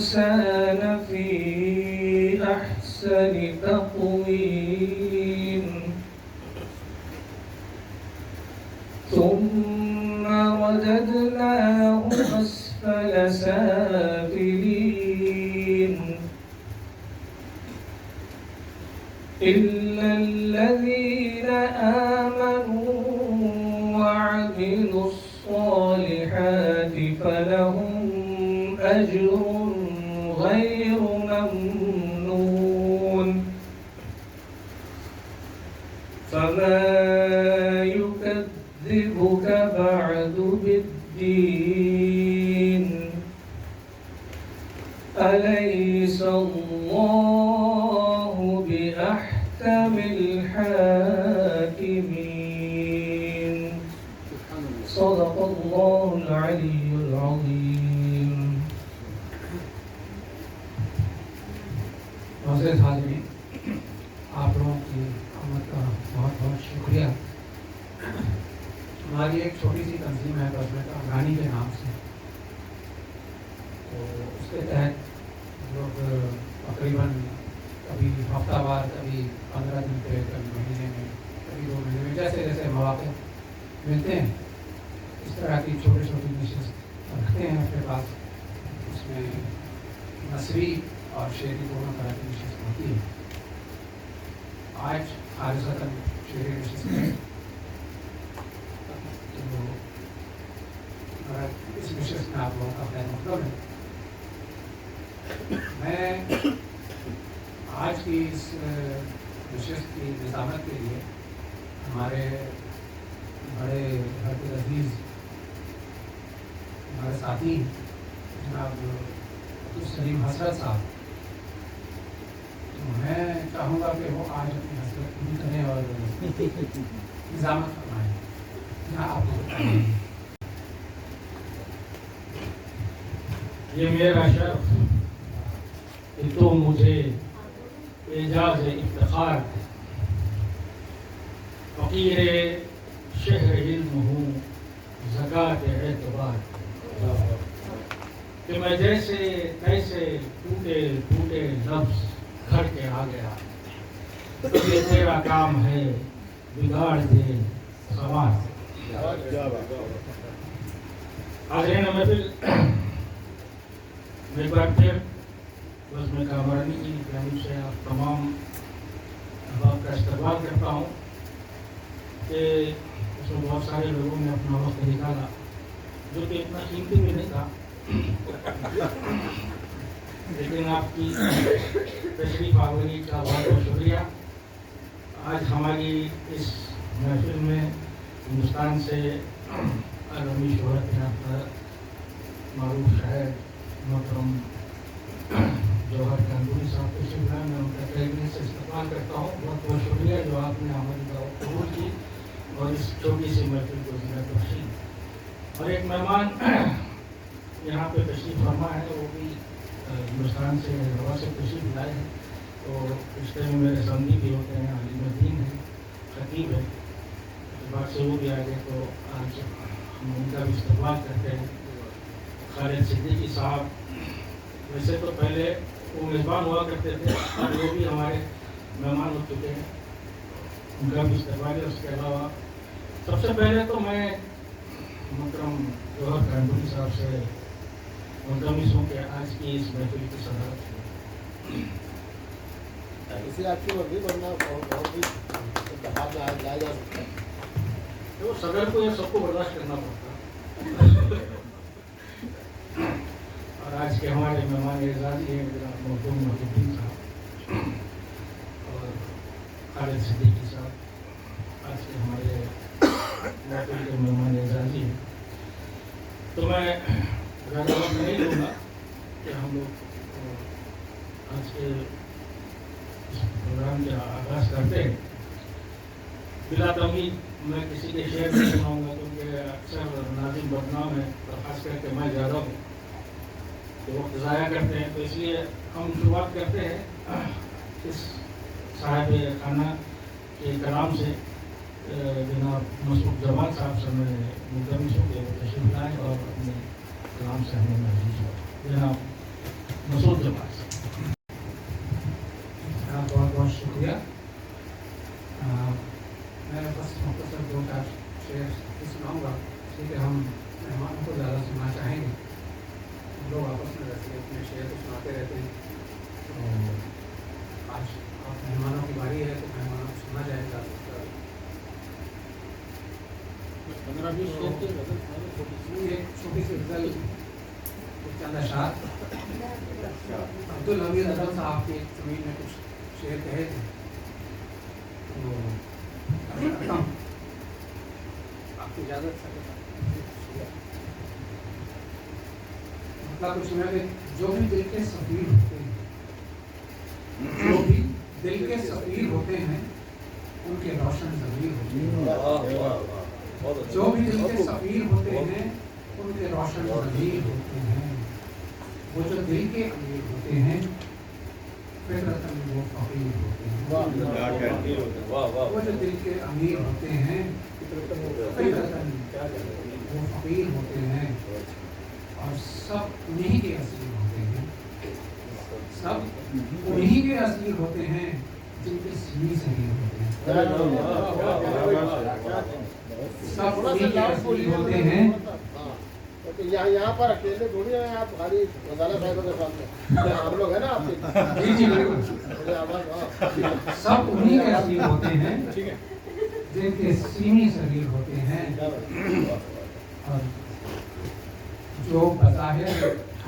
الإنسان في أحسن تقويم ثم رددناه أسفل سافلين إلا الذين آمنوا وعملوا الصالحات فلهم أجر غير ممنون فما يكذبك بعد بالدين أليس الله بأحكم الحاكمين صدق الله العلي العظيم. معزز حاضرین، آپ لوگوں کی آمد کا بہت بہت شکریہ. ہماری ایک چھوٹی سی تنظیم ہے بزمت افغانی کے نام سے، تو اس کے تحت لوگ تقریباً کبھی ہفتہ وار، کبھی 15 دن پہ، کبھی مہینے میں، کبھی 2 مہینے میں، جیسے جیسے مواقع ملتے ہیں اس طرح کی چھوٹی چھوٹی نشست رکھتے ہیں اپنے پاس. اس میں نثری اور شعری دونوں طرح کی نشست ہوتی ہے. آج خالصتاً شعری نشست ہے، تو اس نشست میں آپ لوگوں کا خیر مقدم ہے. میں آج کی اس نشست کی نظامت کے لیے ہمارے بڑے حد عزیز ہمارے ساتھی جناب عبدالسلیم حسرت صاحب، میں چاہوں گا کہ وہ آج اپنی حسرت پوری کریں اور نظامت فرمائیں. آپ کو یہ میرا شرف کہ تو مجھے اعجاز افتخار فقیر شہر علم ہوں زکوٰۃ اعتبار کہ میں جیسے تیسے ٹوٹے ٹوٹے لفظ گھر کے آ گیا. یہ تیرا کام ہے بگاڑ دے سوار. حاضرین محفل، میں ایک بار پھر بزم کامرانی کی جانب سے آپ تمام احباب کا استقبال کرتا ہوں کہ اس میں بہت سارے لوگوں نے اپنا وقت نکالا جو کہ اتنا قیمتی بھی نہیں تھا، لیکن آپ کی تشریف آوری کا بہت بہت شکریہ. آج ہماری اس محفل میں ہندوستان سے عالمی شہرت یافتہ معروف شاعر محترم جوہر گنگولی صاحب تشریف لائے. میں ان کا تہہ دل سے استقبال کرتا ہوں. بہت بہت شکریہ جو آپ نے ہماری دعوت قبول کی اور اس چھوٹی سی محفل کو زینت بخشی. اور ایک مہمان یہاں پہ تشریف فرما ہے، وہ بھی ہندوستان سے ہوا سے تشریف لائے ہیں. تو رشتے میں میرے سمندھی بھی ہوتے ہیں، علیم الدین ہے، خطیب ہے. بات سے وہ بھی آ گئے تو آج ہم ان کا بھی استقبال کرتے ہیں. خالد صدیقی صاحب ویسے تو پہلے وہ میزبان ہوا کرتے تھے اور وہ بھی ہمارے مہمان ہو چکے ہیں، ان کا بھی استقبال ہے. اس کے علاوہ سب سے پہلے تو میں محترم جوہر گنگولی صاحب سے ملتمس ہوں کہ آج کی اس محفل کی صدارت اسی آپ کی ورزی بننا بہت ہی انتخاب میں لایا جا سکتا ہے. وہ صدر کو یا سب کو برداشت کرنا پڑتا ہے. اور آج کے ہمارے مہمان اعزازی ہیں جناب محترم محدودین صاحب اور خالد صدیقی صاحب، آج کے ہمارے محفل کے مہمان اعزازی ہیں. تو میں زیادہ وقت نہیں لوں گا کہ ہم لوگ آج کے اس پروگرام کا آغاز کرتے ہیں. بلا تمید میں کسی کے شعر نہیں سناؤں گا کیونکہ اکثر ناظم بدنام ہے اور خاص کر کے میں زیادہ ہوں تو وقت ضائع کرتے ہیں. تو اس لیے ہم شروعات کرتے ہیں اس صاحب خانہ کے کلام سے. جناب مسعود جمال صاحب سے میں ملتمس ہوں کہ وہ تشریف لائیں اور اپنے کلام سے ہمیں محسوس ہو. جناب مسعود شعر تو سناتے رہتے ہیں. تو آج اب مہمانوں کی باری ہے تو مہمانوں کو سننا جائے گا. 15-20 شعر کے غزل سنانے چھوٹی سی. ایک چھوٹی سی غزل چند اشعار عبدالحمید اظہر صاحب کی ایک زمین میں کچھ شعر کہے تھے تو آپ کی اجازت سے مطلب کچھ میں جو بھی دل کے سفیر ہوتے ہیں جو بھی دل کے سفیر ہوتے ہیں ان کے روشن ضمیر ہوتے ہیں. جو بھی دل کے سفیر ہوتے ہیں ان کے روشن ضمیر ہوتے ہیں. وہ جو دل کے امیر ہوتے ہیں فطرتاً وہ فقیر ہوتے ہیں. وہ جو دل کے امیر ہوتے ہیں فطرتاً وہ فقیر ہوتے ہیں. اور سب انہی کے اسیر ہوتے ہیں. سب انہی کے اسیر ہوتے ہیں جن کے سینے سے ہی ہوتے ہیں. سب انہی کے اسیر ہوتے ہیں. یہاں پر اکیلے تھوڑی ہیں آپ خالی غزالہ صاحب کے سامنے ہم لوگ ہیں نا آپ کے. جی جی بالکل. سب انہی کے اسیر ہوتے ہیں جن کے سینے صغیر ہوتے ہیں. اور جو بظاہر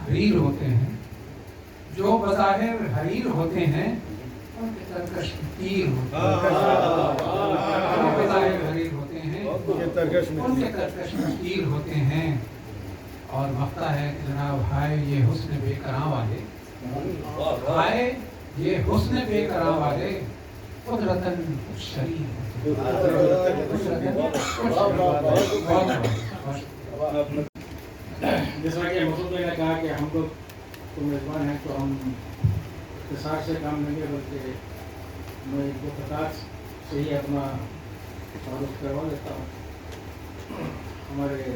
حریر ہوتے ہیں جو بظاہر حریر ہوتے ہیں ان کے ترکش تیر ہوتے ہیں. جو بظاہر حریر ہوتے ہیں ان کے ترکش تیر ہوتے ہیں. اور وقتہ ہے کہ جناب ہائے یہ حسن بے کراں والے ہائے یہ حسن بے کراں والے قدرتاً کچھ شریر جیسا کہ مسعود بھائی نے کہا کہ ہم لوگ تو میزبان ہیں تو ہم اختصار سے کام نہیں ہے بلکہ میں ایک دو خطاط سے ہی اپنا تعارف کروا لیتا ہوں. ہمارے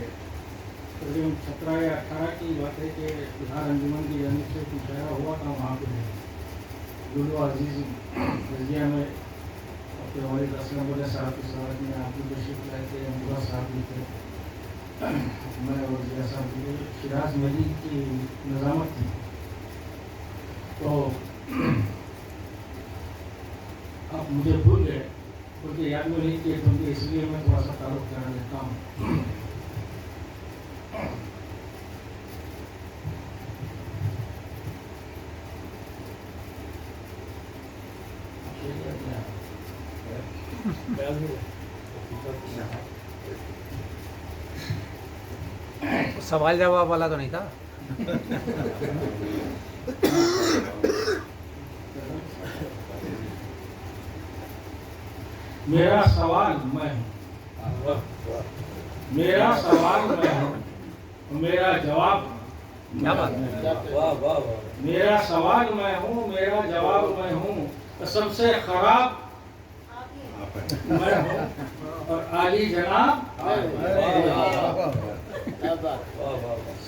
تقریباً 17 یا 18 کی بات ہے کہ بہار انجمن کی جانب سے کچھ مشاعرہ ہوا تھا وہاں پہ لولو عزیز رضیہ میں اپنے والد اسلم اللہ صاحب کی صدارت میں آپ کی تشریف لائے تھے. امبا صاحب بھی تھے, میں اور ضیاء صاحب کی شراز مجید کی نظامت تھی. تو آپ مجھے بھول گئے کیونکہ یاد میں نہیں کیے کیونکہ اس لیے میں تھوڑا سا تعارف کرا لیتا ہوں. سوال جواب والا تو نہیں تھا. میرا سوال میں ہوں, میرا سوال میں ہوں, میرا جواب کیا بات ہے. میرا سوال میں ہوں, میرا جواب میں ہوں, سب سے خراب میں ہوں اور عالی جناب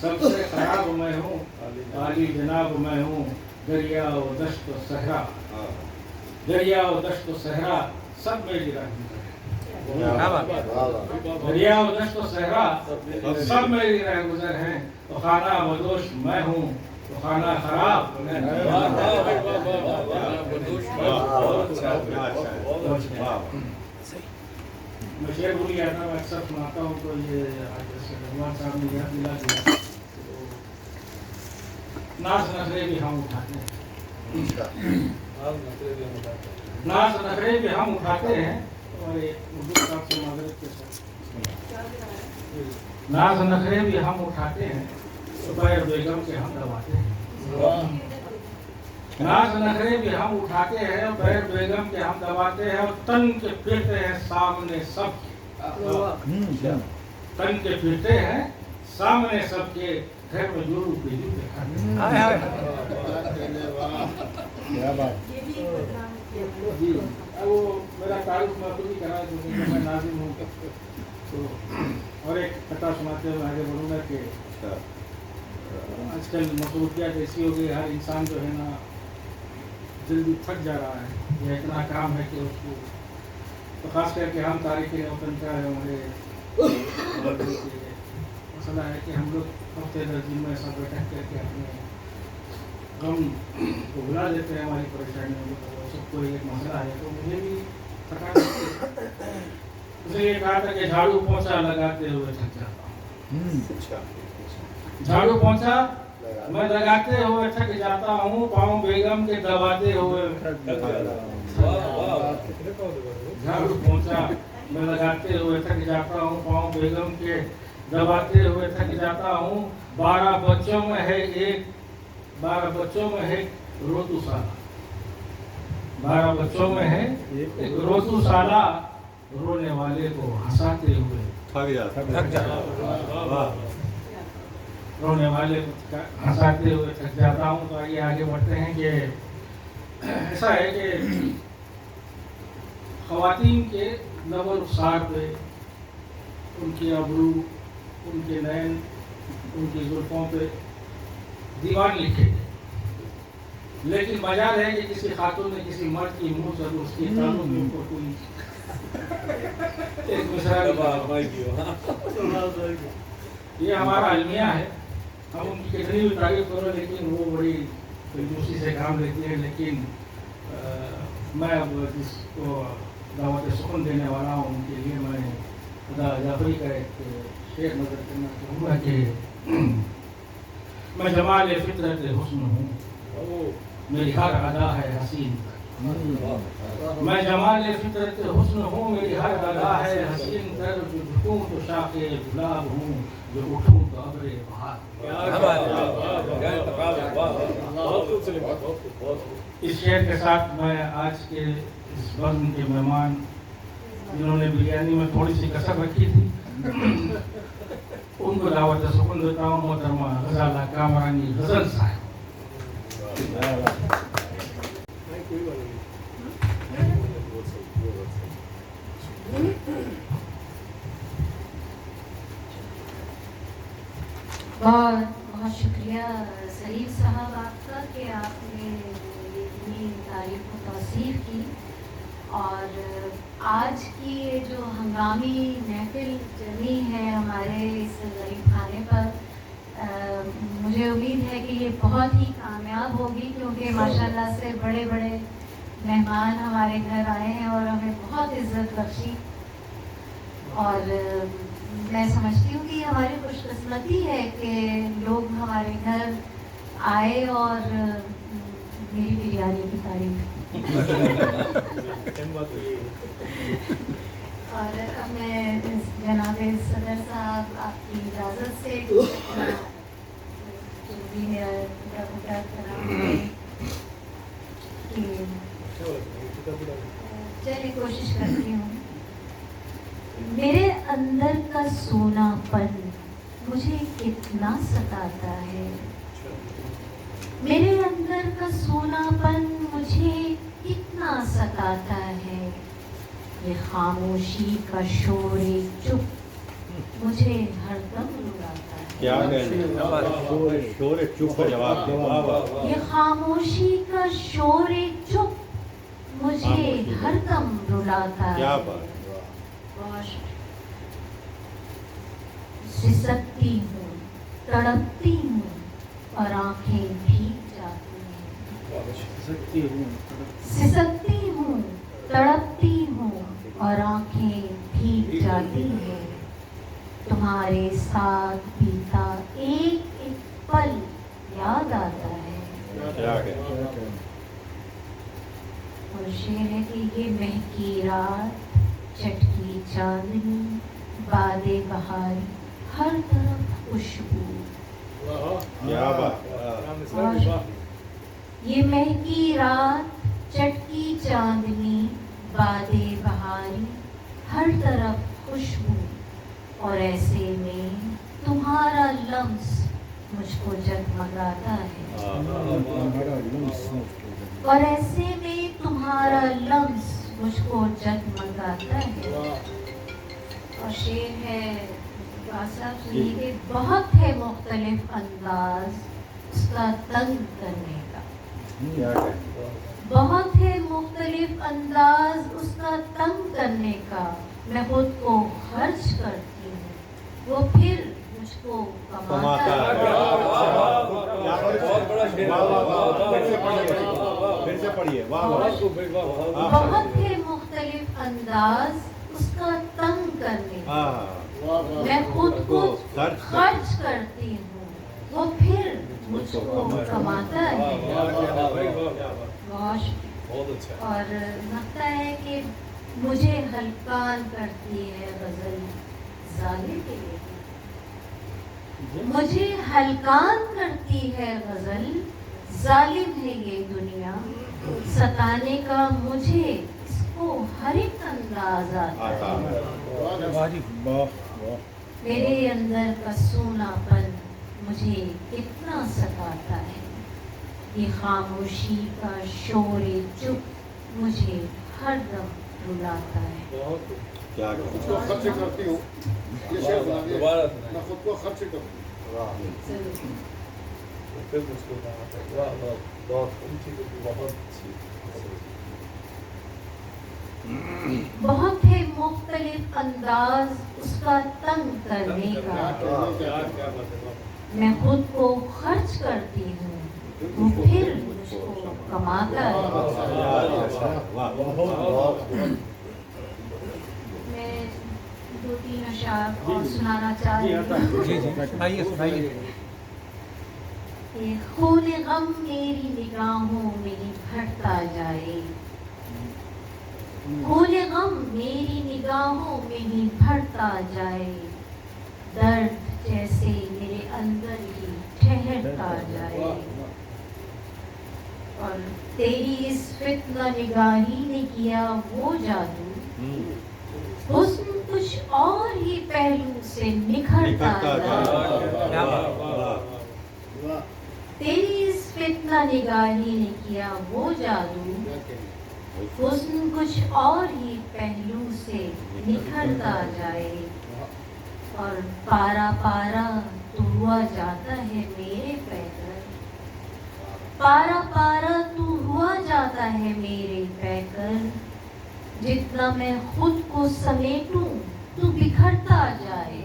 سب سے خراب میں ہوں, عالی جناب میں ہوں. دریا و دشت و صحرا, دریا و دشت و صحرا سب میری دریا و دشت و صحرا سب میری رہ گزر ہیں. تو خانہ بدوش میں ہوں, تو خانہ خراب میں شعر بھول گیا تھا. میں اکثر سناتا ہوں تو یہ رضوان صاحب نے یاد دلا دیا. ناز نخرے بھی ہم اٹھاتے ہیں, ناز نخرے بھی ہم اٹھاتے ہیں. اور اردو کتاب سے معذرت کے ساتھ ناز نخرے بھی ہم اٹھاتے ہیں, صبح بیگم کے ہم دباتے ہیں. ناز نخرے بھی ہم اٹھاتے ہیں, بیر بیگم کے ہم دباتے ہیں. اور تن کے پھرتے ہیں سامنے سب کے, تن کے پھرتے ہیں سامنے سب کے. گھر میں جو بیجو دکھاتے ہیں. جی وہ میرا تعارف میں خود ہی کرا کیونکہ میں ناظم ہوں. تو اور ایک خطا سناتے ہوئے آگے بڑھوں گا کہ آج کل مصروفیات ایسی ہو گئی, ہر انسان جو ہے نا جلدی تھک جا رہا ہے. یہ اتنا کام ہے کہ اس کو تو خاص کر کے ہم تاریخ وطن کا ہے ہمارے مسئلہ ہے کہ ہم لوگ ہفتے 10 دن میں ایسا بیٹھک کر کے اپنے गम को भुला देते हैं, हमारी परेशानियों को। तो सबको एक मसला है तो मुझे भी थकान लगती है। इसलिए कहा था कि झाड़ू पोंछा लगाते हुए थक जाता हूँ। झाड़ू पोंछा मैं लगाते हुए थक जाता हूँ, पाँव बेगम के दबाते हुए झाड़ू पोंछा मैं लगाते हुए थक जाता हूँ, पाँव बेगम के दबाते हुए थक जाता हूँ। 12 बच्चों में है एक रोतुशाला, 12 बच्चों में है एक रोतुशाला, रोने वाले को हंसाते हुए रोने वाले को हंसाते हुए थक जाता हूँ। तो आइए आगे बढ़ते हैं कि ऐसा है कि ख़वातीन के लब और रुख़सार पे उनकी अबरू, उनके नैन, उनकी जुल्फ़ों पे दीवान लिखे गए। लेकिन मजाल है कि किसी खातून ने किसी मर्द की मुँह से उसकी ताल्लुक़ के ऊपर कोई एक मिसरा ये हमारा अलमिया है। हम उनकी कितनी भी तारीफ करो लेकिन वो बड़ी कंजूसी से काम लेती है। लेकिन मैं अब जिसको दावत सुकून देने वाला हूँ उनके लिए मैं खुदा जाफरी का एक शेर नजर करना चाहूँगा कि मैं जमाल फितरत हुस्न हूँ, मेरी हर अदा है हसीन। मैं जमाल फितरत हुस्न हूँ, मेरी हर अदा है हसीन तर। जो झुकूँ तो शाखे गुलाब हूँ, जो उठूँ तो अब्रे बहार। इस शेर के साथ मैं आज के इस बज़्म के मेहमान जिन्होंने बिरयानी में थोड़ी सी कसर रखी थी उनको दावत सुकून देता हूँ। मोहतरमा गज़ाला कामरानी गज़ल साहब। बहुत बहुत शुक्रिया सलीम साहब आपका कि आपने इतनी तारीफ को तौसीफ की। और आज की ये जो हंगामी महफिल जमी है हमारे इस गरीब खाने पर, मुझे उम्मीद है कि ये बहुत ही कामयाब होगी, क्योंकि माशाल्लाह से बड़े बड़े मेहमान हमारे घर आए हैं और हमें बहुत इज़्ज़त बख्शी। और मैं समझती हूँ कि हमारी खुशकिस्मती है कि लोग हमारे घर आए और मेरी बिरयानी की तारीफ। और अब मैं जनाब सदर साहब आपकी इजाज़त से जो भी मेरा टुकड़ा चलिए कोशिश करती हूँ। मेरे अंदर का सोनापन मुझे कितना सताता है, मेरे अंदर का सोनापन मुझे कितना सताता है। ये खामोशी का शोर चुप मुझे हरदम रुलाता है। क्या शोर चुप का जवाब। ये खामोशी का शोर चुप मुझे हरदम रुलाता है। क्या बात। सिसकती हूँ, तड़पती हूँ और आंखें भीग जाती हैं। सिसकती हूँ, तड़पती हूँ और आंखें भीग जाती हैं। तुम्हारे साथ बीता एक एक पल याद आता है। और शेर है कि ये महकी रात, चटकी चांदनी, बादे बहारी, हर तरफ खुशबू। और ये महकी रात, चटकी चांदनी, बादे बहारी, हर तरफ खुशबू। और ऐसे में तुम्हारा लम्स मुझको जगमगाता है। और ऐसे में तुम्हारा लम्स मुझको जगमगाता है। और शेर है साहब सुनिए कि बहुत है मुख्तलिफ अंदाज उसका तंग करने का। बहुत है मुख्तलिफ अंदाज उसका तंग करने का। मैं खुद को खर्च करती हूँ, वो फिर मुझको कमाता है। पढ़िए वाह वाह बहुत है मुख्तलिफ अंदाज उसका तंग करने का। हाँ मैं खुद को खर्च करती हूँ वो फिर मुझको कमाता है। बहुत अच्छा। और लगता है कि मुझे हल्कान करती है गजल जालिम के लिए। मुझे हल्कान करती है गजल जालिम है ये दुनिया। सताने का मुझे इसको हर एक अंदाज आता है। मेरे अंदर का सूनापन मुझे कितना सताता है। ये खामोशी का शोर चुप मुझे हर दम रुलाता है। क्या खुद को खर्च करती हूँ, ये शेर सुना दिया। मैं खुद को खर्च करती हूँ। बहुत है मुख्तलिफ अंदाज उसका तंग करने का। मैं खुद को खर्च करती हूँ वो फिर मुझको कमाता है। मैं 2-3 अशार और सुनाना चाह रही हूँ। ये खून गम मेरी निगाहों में भरता जाए। खून गम मेरी निगाहों में ही भरता जाए। दर्द जैसे मेरे अंदर ही ठहरता जाए। और तेरी इस फितना निगाही ने किया वो जादू। हुस्न कुछ और ही पहलू से निखरता जाए। तेरी इस फितना निगाही ने किया वो जादू। हुस्न कुछ और ही पहलू से निखरता जाए। और पारा पारा तू हुआ जाता है मेरे पैकर। पारा पारा तू हुआ जाता है मेरे पैकर। जितना मैं खुद को समेटूं तू बिखरता जाए।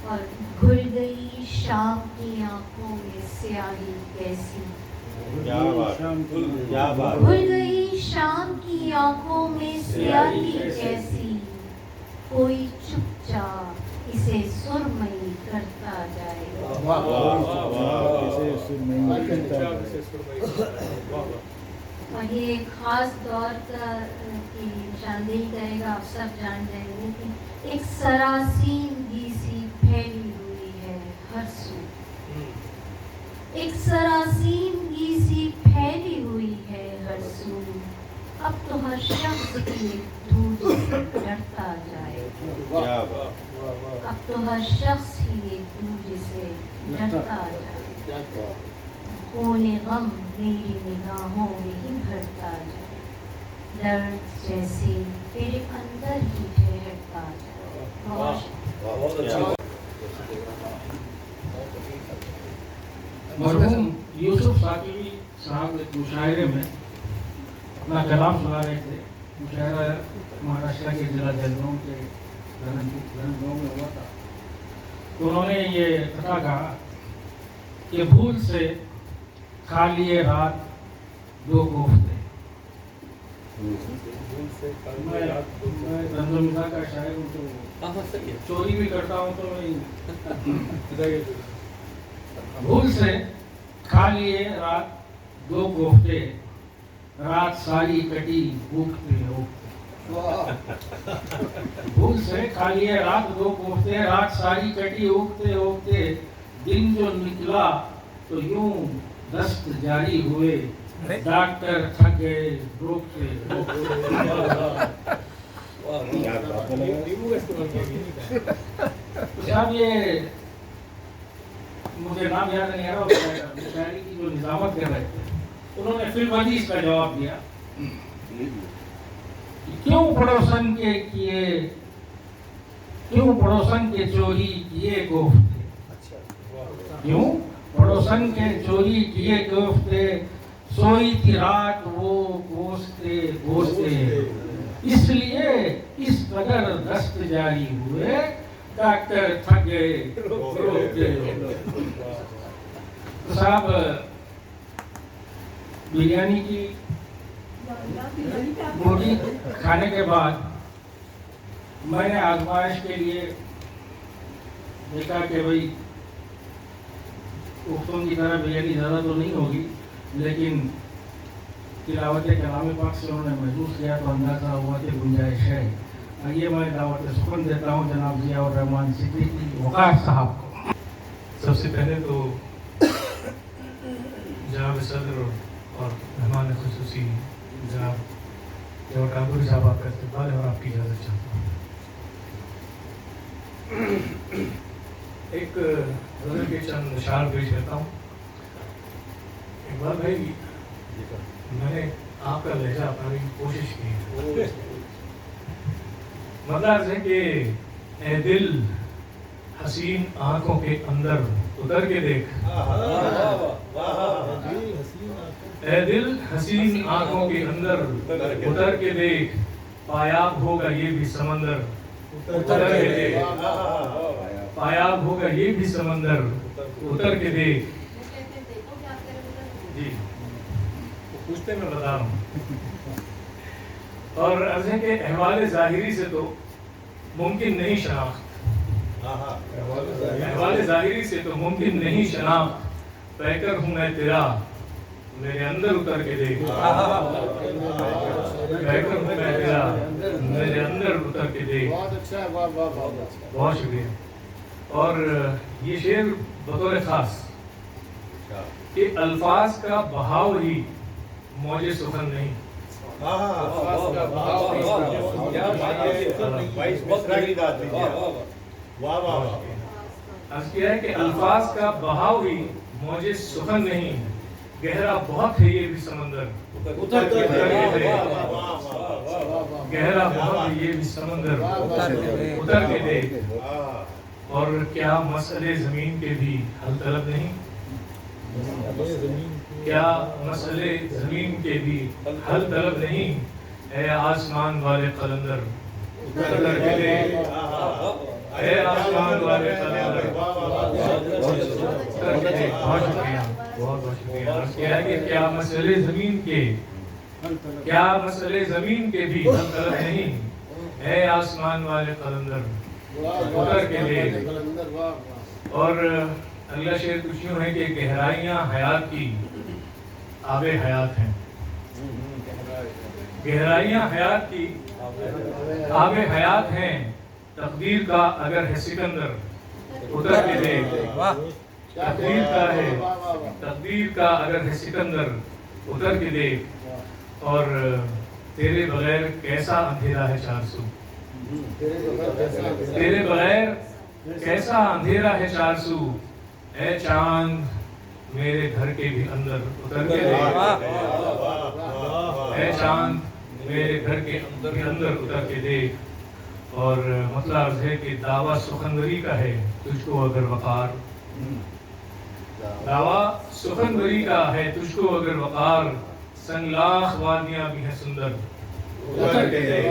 और घुल गई शाम की आंखों में स्याही कैसी। क्या बात घुल गई शाम की आंखों में स्याही कैसी। कोई चुपचाप इसे सुरमई करता जाए। और ये खास दौर का की निशानदेही करेगा। आप सब जान जाएंगे कि एक सरासीनगी सी फैली हुई है हर सू। एक सरासीनगी सी फैली हुई है हर सू। अब तो हर शख्स की धूल से डरता जाए। अब तो हर शख्स ही एक दूसरे से डरता जाए। खून गम मेरी निगाहों में ही भरता जाए। दर्द जैसे तेरे अंदर ही ठहरता जाए। मरहूम यूसुफ साकिबी साहब एक मुशायरे में अपना कलाम सुना रहे थे। मुशायरा महाराष्ट्र के जिला जलगांव के गांव में हुआ था। तो उन्होंने ये कथा कहा कि भूल से खा लिए रात 2 कोफ्ते। मैं रमज़ान का शायर हूँ तो चोरी भी करता हूँ तो भूल से खा लिए रात 2 कोफ्ते। रात सारी कटी भूखते भूल से खा लिए रात 2 कोफ्ते। रात सारी कटी उगते उगते दिन जो निकला तो यूं दस्त जारी हुए। डॉक्टर थक गए रोकते। साहब ये मुझे नाम याद नहीं आ रहा। शायरी की जो निजामत कर रहे थे उन्होंने फिर वही इसका जवाब दिया क्यों पड़ोसन के किए क्यों पड़ोसन के चोरी किए कोफ्ते। क्यों पड़ोसन के चोरी किए कोफ्ते। सोई थी रात वो कोसते कोसते। इसलिए इस कदर दस्त जारी हुए। डॉक्टर थक गए रोकते। तो साहब बिरयानी की रोटी खाने के बाद मैंने आजमाइश के लिए देखा कि भाई उफ्तों की तरह बिरयानी ज़्यादा तो नहीं होगी, लेकिन तिलावत कलाम पाक से उन्होंने महसूस किया तो अंदाज़ा हुआ कि गुंजाइश है। आइए मैं दावत सुखन देता हूँ जनाब ज़ियाउर रहमान सिद्दीकी वक़ार साहब को। सबसे पहले तो जनाब सदर और मेहमान खुसूसी जनाब ज़ियाउर ठाकुर साहब आपका इस्तकबाल है और आपकी इजाज़त चाहता हूँ। एक नज़र के चंद इशार पेश करता हूँ। इकबाल भाई, मैंने आपका लहजा अपनाने की कोशिश की है। मतलब है कि ए दिल हसीन आंखों के अंदर उतर के देख, ए दिल हसीन आंखों के अंदर उतर के देख, पायाब होगा ये भी समंदर उतर के देख, पायाब होगा ये भी समंदर उतर के देख। जी पूछते मैं बता रहा हूँ। और अर्ज़ है कि अहवाल ज़ाहिरी से तो मुमकिन नहीं शनाख्त, अहवाल ज़ाहिरी से तो मुमकिन नहीं शनाख्त, पैकर हूँ मैं तेरा मेरे अंदर उतर के देख, पैकर हूँ मैं तेरा मेरे अंदर उतर के देख। बहुत अच्छा है, वाह वाह वाह। बहुत शुक्रिया। और ये शेर बतौर ख़ास कि अल्फाज का बहाव ही मौजे सुखन नहीं, अर्ज़ किया है कि अल्फाज का बहाव ही मौजे सुखन नहीं, गहरा बहुत है ये भी समंदर उतर के देख, गहरा बहुत है ये भी समंदर उतर के देख। और क्या मसले ज़मीन के भी हल तलब नहीं, क्या मसले ज़मीन के भी हल तलब नहीं, ऐ आसमान वाले कलंदर उतर के देख, ऐ आसमान वाले कलंदर उतर के देख। बहुत शुक्रिया, बहुत शुक्रिया। क्या है कि क्या मसले ज़मीन के, क्या मसले ज़मीन के भी हल तलब नहीं, ऐ आसमान वाले कलंदर उतर के देख। और अगला शेर कुछ यूँ है कि गहराइयाँ हयात की आबे हयात हैं, गहराइयाँ हयात की आबे हयात हैं, तकदीर का अगर है सिकंदर उतर के देख, तकदीर का है, तकदीर का अगर है सिकंदर उतर के देख। और तेरे बगैर कैसा अंधेरा है चारसू, तेरे बगैर कैसा अंधेरा है चारसू, ऐ चांद मेरे घर के भी अंदर उतर के देख, ऐ चांद मेरे घर के अंदर उतर के देख। और मतलब है कि दावा सुखनवरी का है तुझको अगर वकार, दावा सुखनवरी का है तुझको अगर वकार, संगलाख वादियां भी हैं सुंदर उतर के देख,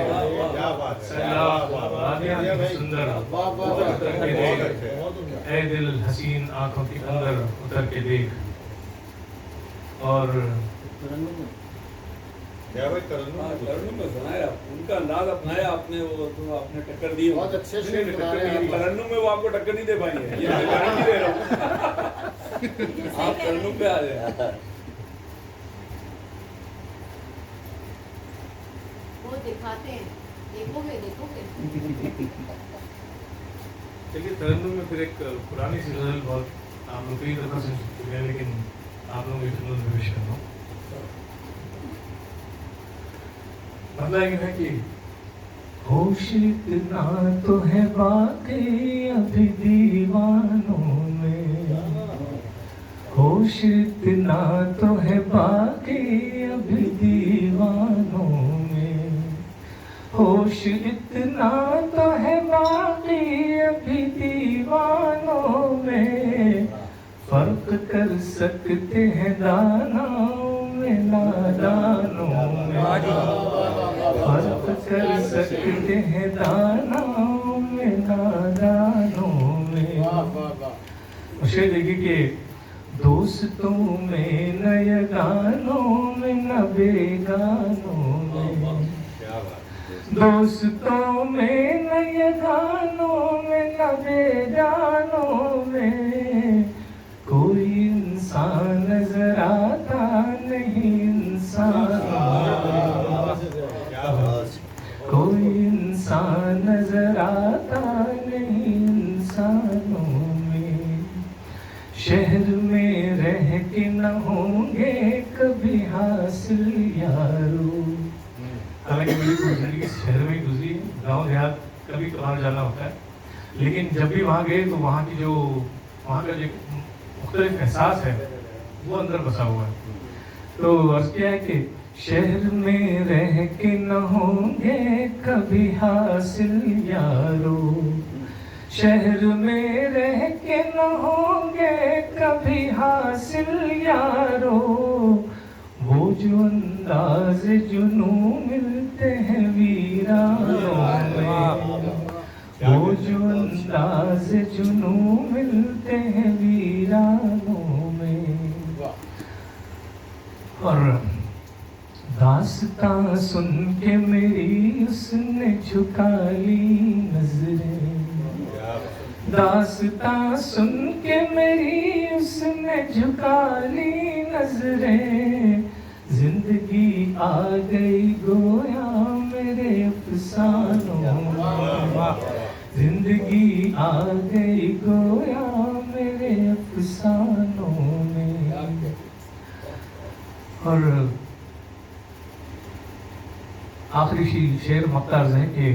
संगलाख वादियां भी हैं सुंदर उतर के देख, ऐ दिल हसीन आंखों के अंदर उतर के देख। और तरन्नुम में सुनाया, उनका अंदाज अपनाया आपने, वो तो आपने टक्कर दी, बहुत अच्छे से तरन्नुम में वो आपको टक्कर नहीं दे पाई है, ये मैं गारंटी दे रहा हूँ। आप तरन्नुम पे आ जाए। वो दिखाते हैं, देखोगे देखोगे। देखिए तरन्नुम में फिर एक पुरानी सी गज़ल बहुत आप लोग कई दफ़ा सुन चुके हैं, लेकिन आप लोगों की खिदमत में पेश कर रहा हूँ। मतलब ये है कि होश इतना तो है बाकी अभी दीवानों में, होश इतना तो है बाकी अभी दीवानों में, होश इतना तो है बाकी अभी दीवानों में, फर्क कर सकते हैं दानों में नादानों में, फर्क कर सकते हैं दानों में नादानों में। उसे देखिए कि दोस्तों में नए गानों न बेगानों में, दोस्तों में न यगानों में न बेगानों में, कोई इंसान नजर आता नहीं इंसानों में, कोई इंसान नजर आता नहीं इंसानों में, शहर में रह के न होंगे कभी हासिल यारो। हालांकि मेरी जिंदगी शहर में ही गुजरी है, गाँव देहात कभी कभार जाना होता है, लेकिन जब भी वहाँ गए तो वहाँ की जो वहाँ का जो मुख्तलिफ एहसास है वो अंदर बसा हुआ है। तो अर्ज किया है कि शहर में रह के न होंगे कभी हासिल यारो, शहर में रह के न होंगे कभी हासिल यारो, वो जो अंदाज जुनू मिलते हैं वीरानों में, वो जो अंदाज जुनू मिलते हैं वीरानों में। और दास्तां सुन के मेरी उसने झुका ली नजरें, दास्तां सुन के मेरी उसने झुका ली नजरें, जिंदगी आ गई गोया मेरे अफसानों में, जिंदगी आ गई गोया मेरे अफसानों में। और आखिरी शेर मक्तार है कि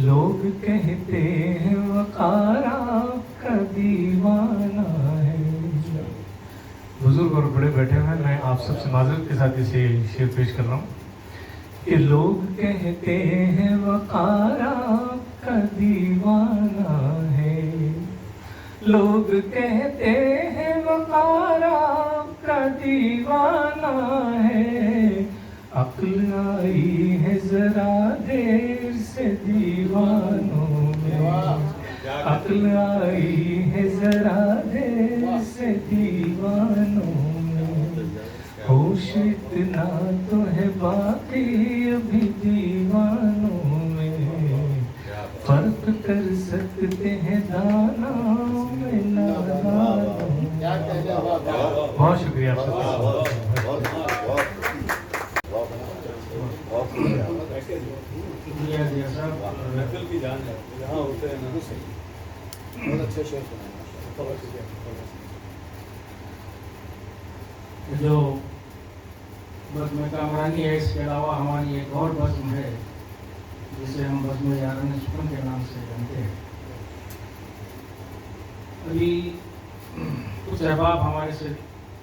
लोग कहते हैं वक़ार आपका दीवाना है। बुजुर्ग और बड़े बैठे हुए हैं, मैं आप सबसे माजरत के साथ इसे शेर पेश कर रहा हूँ कि लोग कहते हैं वक़ार आपका दीवाना है, लोग कहते हैं वक़ार आपका दीवाना है, अक्ल आई है जरा देर से दीवानों में, अक्ल आई है जरा देर से दीवानों में, होश इतना तो है बाकी अभी दीवानों में, फर्क कर सकते हैं दानों में नादानों में। बहुत शुक्रिया आप सबका। नकल की जान है यहाँ होते हैं ना। बहुत अच्छे शेर सुनाए। जो बज़्म कामरानी है, इसके अलावा हमारी एक और बज़्म है जिसे हम बज़्म यारान सुकून के नाम से जानते हैं। अभी कुछ अहबाब हमारे से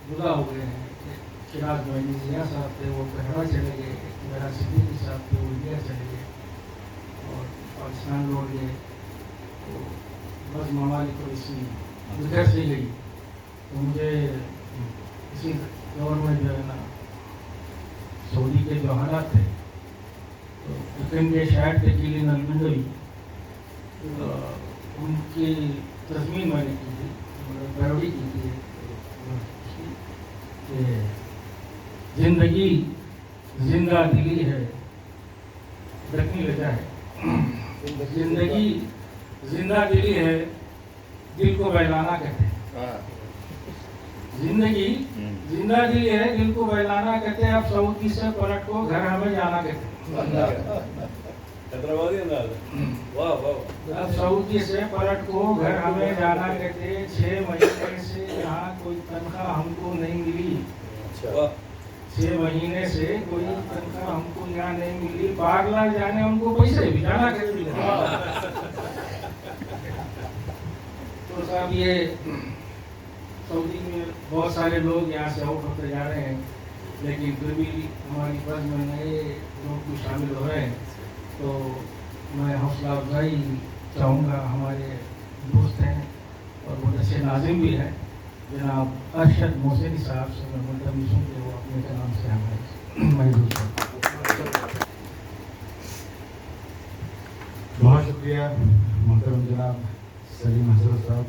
जुदा हो गए हैं। चिराग मोहनी जिया साहब थे, वो कनाडा चले गए, मेरा सिद्दीकी साहब थे, वो इंडिया चले गए और पाकिस्तान लौट गए। तो बज़्म हमारी थोड़ी सी गुजर सी गई। तो मुझे इसी दौर में जो है ना सऊदी के जो हालात थे, तो फिक्र के शायर थे कीलिन अलमिंदवी, उनकी तस्मीन मैंने की थी, पैरोडी की थी कि जिंदगी जिंदा दिली है दखनी वजह है, जिंदगी जिंदा दिली है दिल को बहलाना कहते हैं, जिंदगी जिंदा दिली है दिल को बहलाना कहते हैं। अब सऊदी से पलट को घर हमें जाना कहते हैं। हैदराबादी अंदाज है। वाह वाह। अब सऊदी से पलट को घर हमें जाना कहते, 6 महीने से यहाँ कोई तनख्वाह हमको नहीं मिली, 6 महीने से कोई तनख्वाह हमको यहाँ नहीं मिली, बागला जाने उनको पैसे भी जाना कहते। तो साहब ये सऊदी में बहुत सारे लोग यहाँ से आउट होते जा रहे हैं, लेकिन फिर भी हमारी बज़्म में नए लोग भी शामिल हो रहे हैं। तो मैं हौसला अफजाई चाहूँगा, हमारे दोस्त हैं और बहुत अच्छे नाज़िम भी हैं, जनाब अरशद मोहसिनी साहब से मैं मुंतज़िर हूँ कि वो अपने कलाम से हमें महसूस करें। बहुत शुक्रिया मोहतरम जनाब सलीम हज़रत साहब,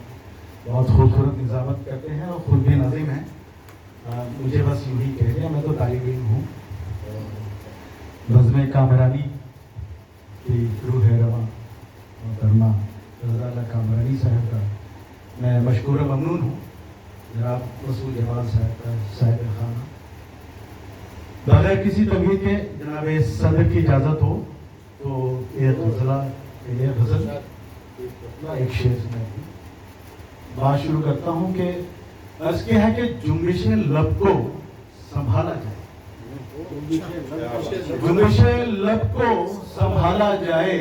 बहुत खूबसूरत निज़ामत करते हैं और ख़ुद भी नाज़िम हैं। मुझे बस यूँ ही कह दिया, मैं तो तालिब इल्म हूँ। नज़्म कामरानी की रूह रवा मोहतरमा रज़ा कामरानी साहब का मैं मशकूर ममनून हूँ। जनाब मसूद जमाल साहब का साहिब खाना बगैर किसी तमीज़ के जनाब सदर की इजाज़त हो तो एक गज़ल एक शेर में बात शुरू करता हूँ कि अर्ज़ क्या है कि जुम्बिश लब को संभाला जाए, जुम्बिश लब को संभाला जाए,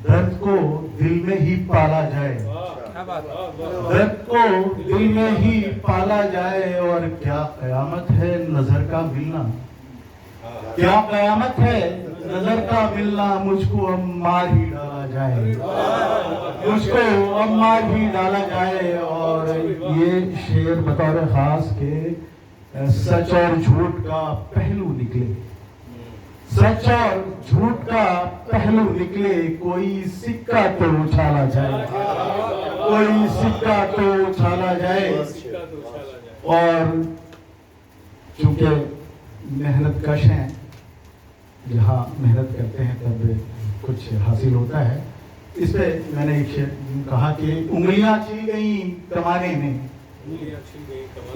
दर्द को दिल में ही पाला जाए, दर्द को दिल में ही पाला जाए। और क्या क़यामत है नजर का मिलना, क्या क़यामत है नजर का मिलना, मुझको अब मार ही डाला जाए, मुझको अब मार ही डाला जाए। और ये शेर बतौर खास के सच और झूठ का पहलू निकले, सच और झूठ का पहलू निकले, कोई सिक्का तो उछाला जाए, कोई सिक्का तो उछाला जाए। और चूंकि मेहनत कश हैं, जहाँ मेहनत करते हैं तब कुछ हासिल होता है, इस पे मैंने एक शेर कहा कि उंगलियां छिल गई कमाने में,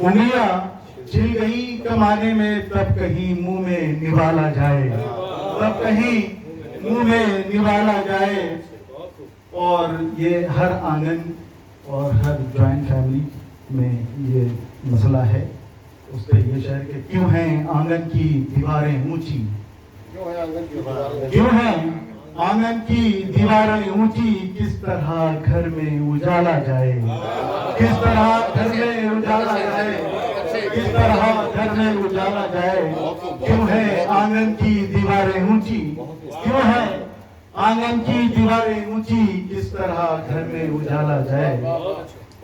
उंगलियां छिल गई कमाने में, तब कहीं मुंह में निवाला जाए, तब कहीं मुंह में निवाला जाए। और ये हर आंगन और हर जॉइंट फैमिली में ये मसला है। उस पर ये शेर कि क्यों हैं आंगन की दीवारें ऊंची, क्यों हैं आंगन की दीवारें ऊंची, किस तरह घर में उजाला जाए, किस तरह घर में उजाला जाए, किस तरह घर में उजाला जाए। क्यों है आंगन की दीवारें ऊंची, क्यों है आंगन की दीवारें ऊंची, किस तरह घर में उजाला जाए।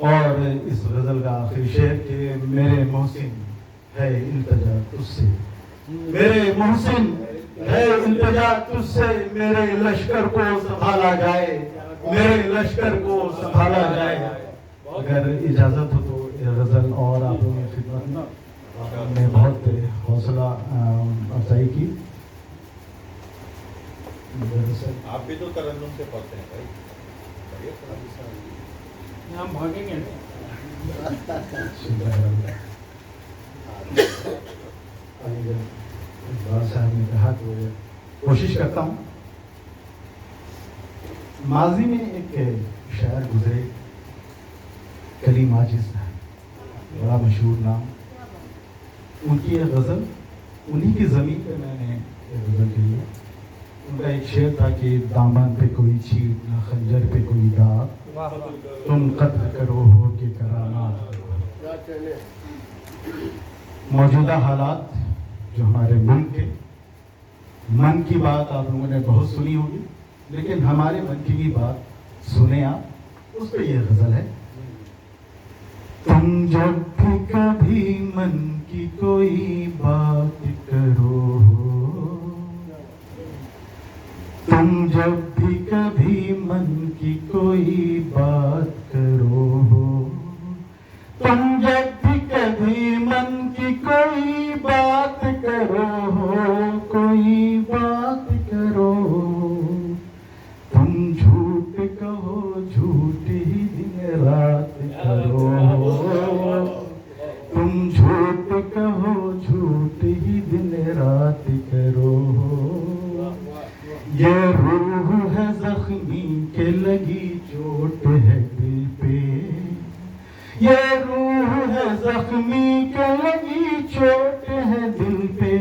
और इस गजल का आखिरी शेर के मेरे मोहसिन है इल्तिजा तुझसे, मेरे मोहसिन है इल्तिजा तुझसे, मेरे लश्कर को संभाला जाए, मेरे लश्कर को संभाला जाए। अगर इजाजत हो तो ये गजल और आप लोगों की खिदमत में बहुत हौसला अफजाई की। आप भी तो तरन्नुम से पढ़ते हैं भाई, हम भागेंगे साहब ने कहा तो कोशिश करता हूँ। माजी में एक शायर गुजरे कलीम आजिज साहब, बड़ा मशहूर नाम, उनकी एक गज़ल उन्हीं की ज़मीन पे मैंने ये गज़ल की है। उनका एक शेर था कि दामन पे कोई छीट ना खंजर पे कोई दाग, तुम कत्ल करो हो के करामात। मौजूदा हालात जो हमारे मुल्क के, मन की बात आप लोगों ने बहुत सुनी होगी, लेकिन हमारे मन की भी बात सुने आप, उस पर यह गजल है। तुम जब भी कभी मन की कोई बात करो, तुम जब भी कभी मन की कोई बात करो, तुम जब भी कभी मन की कोई बात करो, कोई बात करो, तुम झूठ कहो झूठ ही दिन रात करो, तुम झूठ कहो झूठ ही दिन रात करो। ये रूह है जख्मी के लगी चोट है दिल पे, ये रूह है जख्मी के लगी चोट है दिल पे,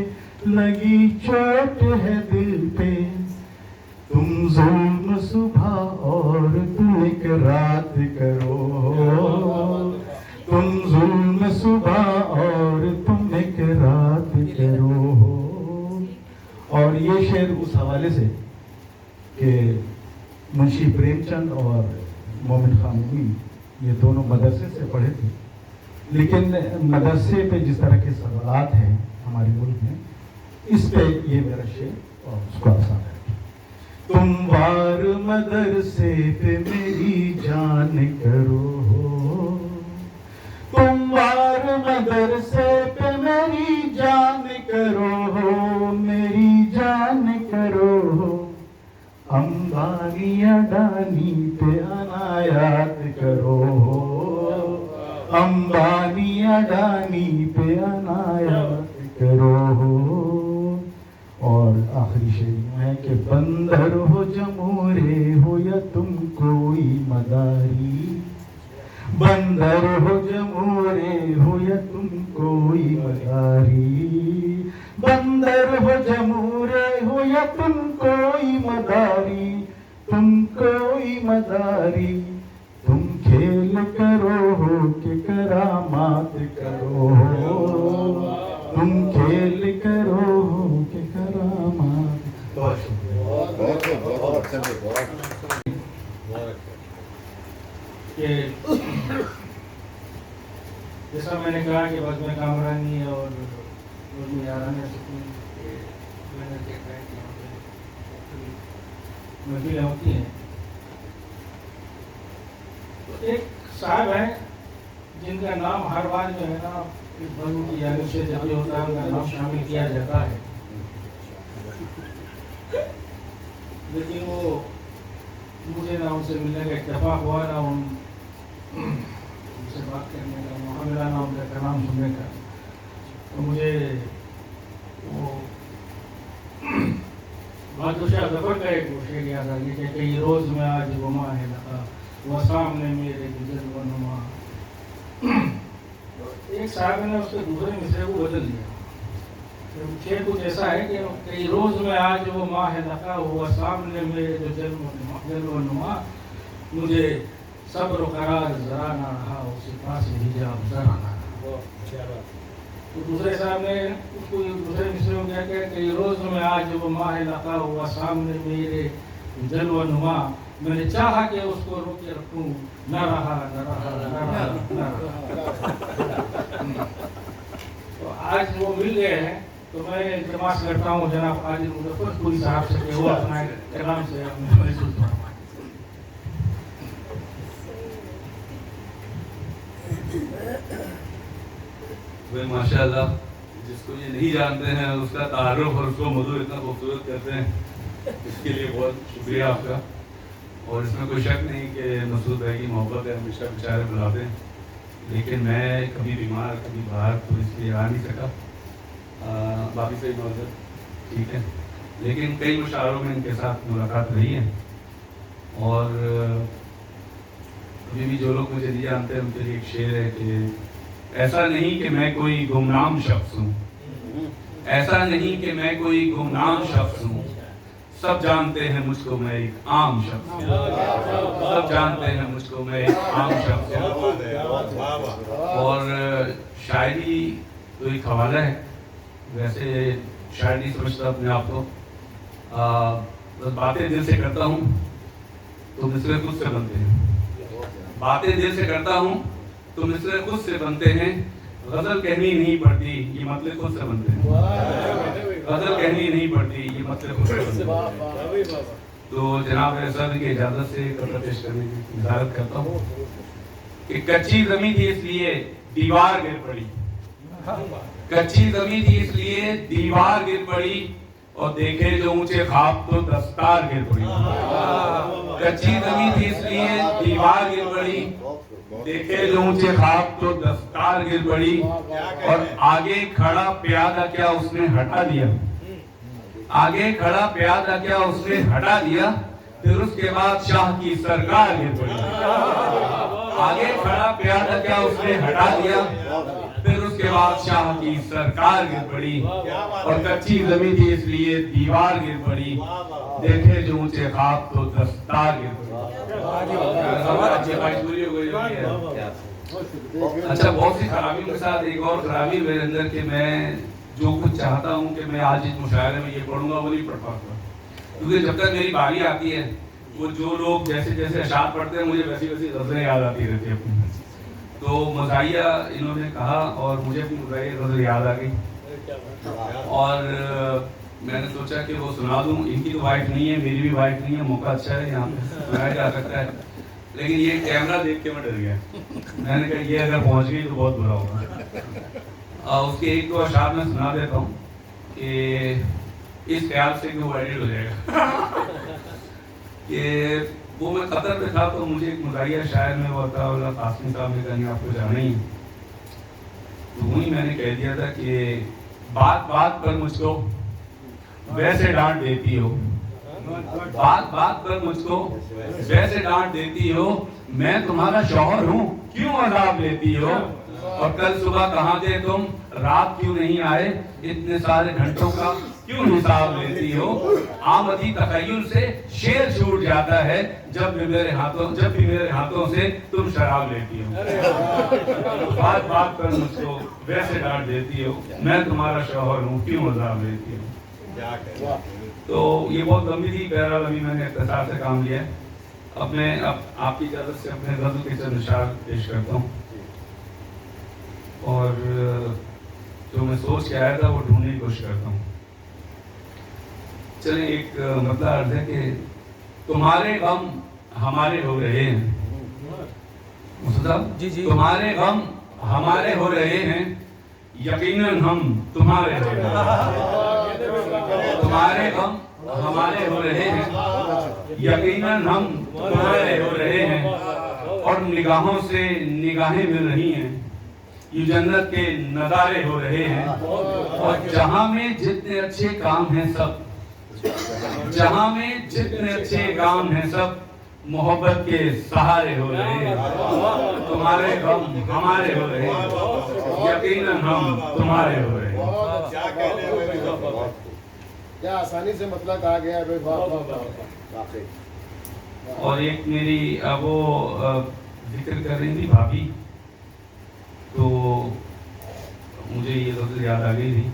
लगी चोट है दिल पे। तुम जुल्म सुबह और तुम एक रात करो, तुम जुल्म सुबह और तुम एक रात करो। और ये शेर उस हवाले से कि मुंशी प्रेमचंद और मोमिन खान ये दोनों मदरसे से पढ़े थे, लेकिन मदरसे पे जिस तरह के सवालात हैं हमारे मुल्क में, इस पे ये मेरा शेर और उसको आसान है। तुम वार मदरसे पे मेरी जान करो, तुम वार मदरसे पे मेरी जान करो, मेरी जान पे अनायात करो। और आखिरी शेर है कि बंदर हो जमूरे हो या तुम कोई मदारी, बंदर हो जमूरे हो या तुम कोई मदारी, बंदर हो जमूरे हो या तुम कोई मदारी, तुम कोई मदारी, तुम खेल करो हो कि करामात करो, तुम खेल करो हो कि करामात। बहुत शुक्रिया। कि जैसा मैंने कहा कि बस में कामरानी और याराना मैंने देखा है कि महफिलें होती हैं, तो एक साहब हैं जिनका नाम हर बार जो है ना इस बंद की जानिब से जब भी होता है उनका नाम शामिल किया जाता है, लेकिन वो मुझे ना उनसे मिलने का इत्तेफाक हुआ, ना उनसे बात करने का मौका मिला, ना उनका कलाम सुनने का। तो मुझे वो बादशाह जफर का एक शेर याद आ गया कि कई रोज में आज गुमा है लगा वो सामने मेरे गुजर व नुमा। एक साहब ने उसके दूसरे मिसरे को बदल दिया। शेर कुछ ऐसा है कि कई रोज में आज वो माँ है लगा हुआ सामने मेरे जो जल व नुमा, मुझे सब्र करार जरा ना रहा, उसी पास हिजाब जरा ना रहा। तो दूसरे साहब ने उसको दूसरे मिसरे में क्या कहा कि रोज में आज वो माह लगा हुआ सामने मेरे जलवा नुमा, मैंने चाहा कि उसको रोके रखूं, न रहा न रहा न रहा न रहा। तो आज वो मिल गए हैं, तो मैं इल्तिमास करता हूँ जनाब आदिल मुजफ्फरपुरी साहब से कि वो अपना कलाम से अपने महसूस फरमाएं। माशाअल्लाह, जिसको ये नहीं जानते हैं उसका तारुफ और उसको मधुर इतना खूबसूरत करते हैं, इसके लिए बहुत शुक्रिया आपका। और इसमें कोई शक नहीं कि मसूद भाई की मोहब्बत है, हमेशा बेचारे बुलाते हैं, लेकिन मैं कभी बीमार कभी बाहर तो इसलिए आ नहीं सका। बाकी सही मौजूद ठीक है, लेकिन कई मुशायरों में इनके साथ मुलाकात रही है। और अभी भी जो लोग मुझे नहीं जानते हैं उनके लिए एक शेर है कि ऐसा नहीं कि मैं कोई गुमनाम शख्स हूँ, ऐसा नहीं कि मैं कोई गुमनाम शख्स हूँ, सब जानते हैं मुझको मैं एक आम शख्स हूँ, सब जानते हैं मुझको मैं एक आम शख्स हूँ। और शायरी तो एक हवाला है, वैसे शायरी समझता अपने आप को, बस बातें दिल से करता हूँ तो मिसरे खुद से बनते हैं, बातें दिल से करता हूँ तो मिसरे खुद से बनते हैं, गजल कहनी नहीं पड़ती ये मतलब खुद से बनते हैं, गजल कहनी नहीं पड़ती ये मतलब खुद से बनते हैं। तो जनाब सदर की इजाजत से कतरा पेश करने की इजाजत करता हूँ कि कच्ची जमीन थी इसलिए दीवार गिर पड़ी, कच्ची जमीन थी इसलिए दीवार गिर पड़ी, और देखे जो ऊंचे ख्वाब तो दस्तार गिर पड़ी, कच्ची जमीन थी इसलिए दीवार गिर पड़ी, देखे जो ऊंचे ख्वाब तो दस्तार गिर पड़ी, और आगे खड़ा प्यादा क्या उसने हटा दिया, आगे खड़ा प्यादा क्या उसने हटा दिया, फिर उसके बाद शाह की सरकार गिर पड़ी, आगे खड़ा प्यादा क्या उसने हटा दिया, फिर उसके बाद शाह की सरकार गिर पड़ी, और कच्ची जमीन थी इसलिए दीवार गिर पड़ी, देखे जो ऊंचे ख्वाब तो दस्तार गिर पड़ी। अच्छा, बहुत सी खराबियों के साथ एक और खराबी मेरे अंदर कि मैं जो कुछ चाहता हूँ कि मैं आज इस मुशायरे में ये पढ़ूंगा वो नहीं पढ़ पाता, क्योंकि जब तक मेरी बारी आती है वो जो लोग जैसे जैसे अशार पढ़ते हैं मुझे वैसी वैसी गज़लें याद आती रहती है अपनी। तो मज़ाहिया इन्होंने कहा और मुझे भी मज़ाहिया गज़ल याद आ गई, और मैंने सोचा कि वो सुना दूं। इनकी तो वाइफ नहीं है, मेरी भी वाइफ नहीं है, मौका अच्छा है यहाँ पे सुनाया जा सकता है, लेकिन ये कैमरा देख के मैं डर गया। मैंने कहा ये अगर पहुँच गई तो बहुत बुरा होगा। उसके एक दो अशार में सुना देता हूँ कि इस ख्याल से कि वो एडिट हो जाएगा कि वो मैं कतर पे था तो मुझे एक मज़ाहिया शायर में वो अताउल्लाह कासिम साहब ने कहा आपको जाना ही تو وہی میں نے کہہ دیا تھا کہ بات بات پر مجھ کو ویسے ڈانٹ دیتی ہو، بات بات پر مجھ کو ویسے ڈانٹ دیتی ہو، میں تمہارا شوہر ہوں کیوں عذاب لیتی ہو؟ اور کل صبح کہاں تھے تم، رات کیوں نہیں آئے، اتنے سارے گھنٹوں کا کیوں حساب لیتی ہو؟ آمدی تخیل سے شیر چھوٹ جاتا ہے جب بھی میرے ہاتھوں سے تم شراب لیتی ہو، بات بات پر مجھ کو ویسے ڈانٹ دیتی ہو، میں تمہارا شوہر ہوں کیوں عذاب لیتی ہو؟ تو یہ بہت لمبی تھی، بہرحال ابھی میں نے اختصار سے کام لیا ہے. اب میں آپ کی اجازت سے اپنے غزل کے چند اشعار پیش کرتا ہوں، اور جو میں سوچ کے آیا تھا وہ ڈھونڈنے کی کوشش کرتا ہوں. چلیں، ایک مطلب عرض ہے کہ تمہارے غم ہمارے ہو رہے ہیں، تمہارے غم ہمارے ہو رہے ہیں، یقیناً ہم تمہارے ہو رہے ہیں، تمہارے غم ہمارے ہو رہے ہیں، یقیناً ہم تمہارے ہو رہے ہیں، اور نگاہوں سے نگاہیں مل رہی ہیں، یہ جنت کے نظارے ہو رہے ہیں، اور جہاں میں جتنے اچھے کام ہیں سب، جہاں میں جتنے اچھے کام ہیں سب محبت کے سہارے ہو رہے ہیں، تمہارے غم ہمارے ہو رہے ہیں، یقیناً ہم تمہارے ہو رہے ہیں. کیا آسانی سے مطلب آ گیا ہے. اور ایک میری وہ ذکر کر رہی تھی بھابھی، تو مجھے یہ غزل یاد آ گئی تھی.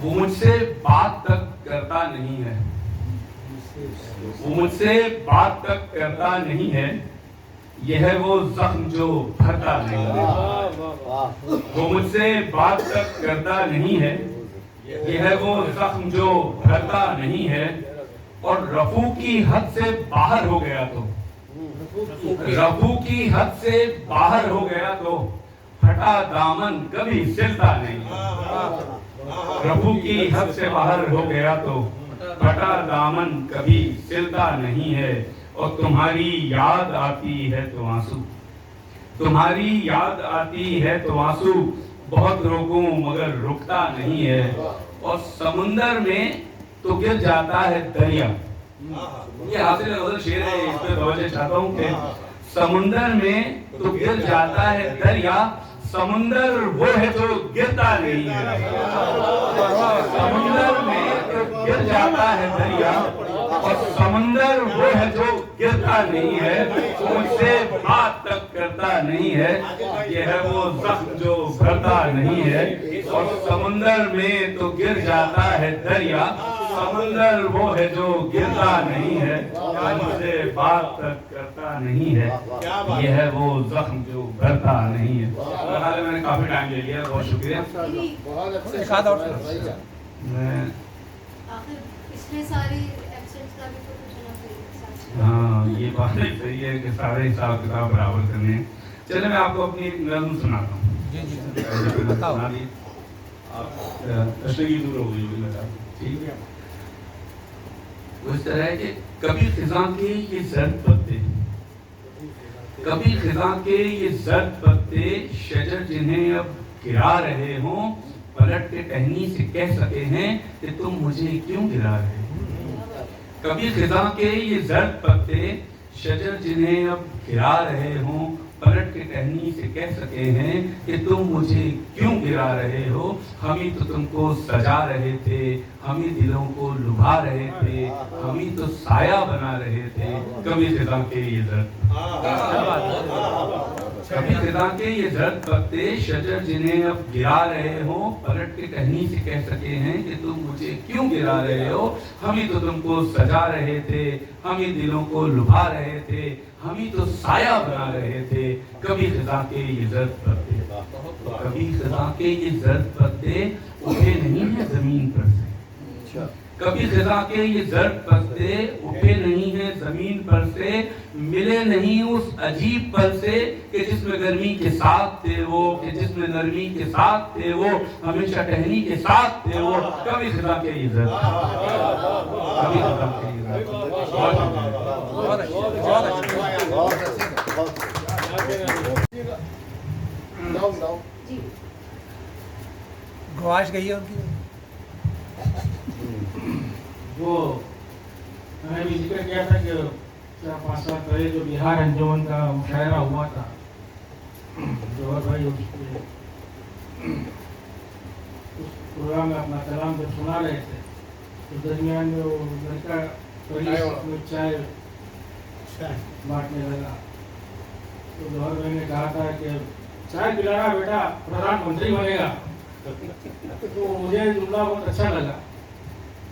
وہ مجھ سے بات تک کرتا نہیں ہے، وہ مجھ سے بات تک کرتا نہیں ہے، یہ ہے وہ زخم جو بھرتا نہیں ہے. وہ مجھ سے بات تک کرتا نہیں ہے، یہ ہے وہ زخم جو بھرتا نہیں ہے، اور رفو کی حد سے باہر ہو گیا تو، رفو کی حد سے باہر ہو گیا تو پھٹا دامن کبھی سلتا نہیں. رفو کی حد سے باہر ہو گیا تو پھٹا دامن کبھی سلتا نہیں ہے، اور تمہاری یاد آتی ہے تو آنسو، تمہاری یاد آتی ہے تو آنسو بہت روکوں مگر رکتا نہیں ہے، اور سمندر میں تو گر جاتا ہے دریا. یہ حاصل غزل شعر ہے، اس پہ توجہ چاہتا ہوں کہ سمندر میں تو گر جاتا ہے دریا، سمندر وہ ہے جو گرتا نہیں ہے. سمندر میں تو گر جاتا ہے دریا، اور سمندر وہ ہے جو گرتا نہیں ہے، مجھ سے بات تک کرتا نہیں ہے، یہ ہے وہ زخم جو بھرتا نہیں ہے. اور سمندر میں تو گر جاتا ہے دریا، سمندر وہ ہے جو گرتا نہیں ہے، مجھ سے بات تک کرتا نہیں ہے، یہ ہے وہ زخم جو بھرتا نہیں ہے. میں نے کافی ٹائم لے لیا، بہت شکریہ. بہت اچھے. ہاں، یہ بات صحیح ہے کہ سارے حساب کتاب برابر کرنے ہیں. چلے میں آپ کو اپنی نظم سناتا ہوں. تشریح دور ہو گئی ہوگی. ٹھیک ہے، وہ اس طرح ہے کہ کبھی خزاں کے یہ زرد پتے، کبھی خزاں کے یہ زرد پتے، شجر جنہیں اب گرا رہے ہوں، پلٹ کے ٹہنی سے کہہ سکے ہیں کہ تم مجھے کیوں گرا رہے ہو. کبھی خزاں کے یہ زرد پتے، شجر جنہیں اب گرا رہے ہوں، پلٹ کے ٹہنی سے کہہ سکے ہیں کہ تم مجھے کیوں گرا رہے ہو. ہم ہی تو تم کو سجا رہے تھے، ہم ہی دلوں کو لبھا رہے تھے، ہم ہی تو سایہ بنا رہے تھے. کبھی خزاں کے یہ زرد، کبھی خزاں کے یہ زرد پتے، شجر جنہیں اب گرا رہے ہوں، پلٹ کے ٹہنی سے کہہ سکے ہیں کہ تم مجھے کیوں گرا رہے ہو. ہم ہی تو تم کو سجا رہے تھے، ہم ہی دلوں کو لبھا رہے تھے، ہم ہی تو سایہ بنا رہے تھے. کبھی خزاں کے یہ زرد پتے، کبھی خزاں کے یہ زرد پتے اٹھے نہیں ہیں زمین پر سے. کبھی خزاں کے یہ زرد پتے اٹھے نہیں ہیں زمین پر سے، ملے نہیں اس عجیب پل سے کہ جس میں گرمی کے ساتھ تھے وہ، کہ جس میں نرمی کے ساتھ تھے وہ، ہمیشہ ٹہنی کے ساتھ تھے وہ. کبھی خزاں کے یہ زرد، کبھی خزاں کے یہ زرد. बताओ। जी गवाश गई है उनकी। जो मैंने भी जिक्र किया था कि 4-5 साल पहले जो बिहार अंजुमन का मुशायरा हुआ था, जवाहर भाई उस प्रोग्राम में अपना कलाम जब सुना रहे थे तो दरमियान में वो लड़का में चाय बांटने लगा। तो जवाहर भाई ने कहा था कि चाय पिलाना बेटा प्रधानमंत्री बनेगा। तो मुझे जुमला बहुत अच्छा लगा।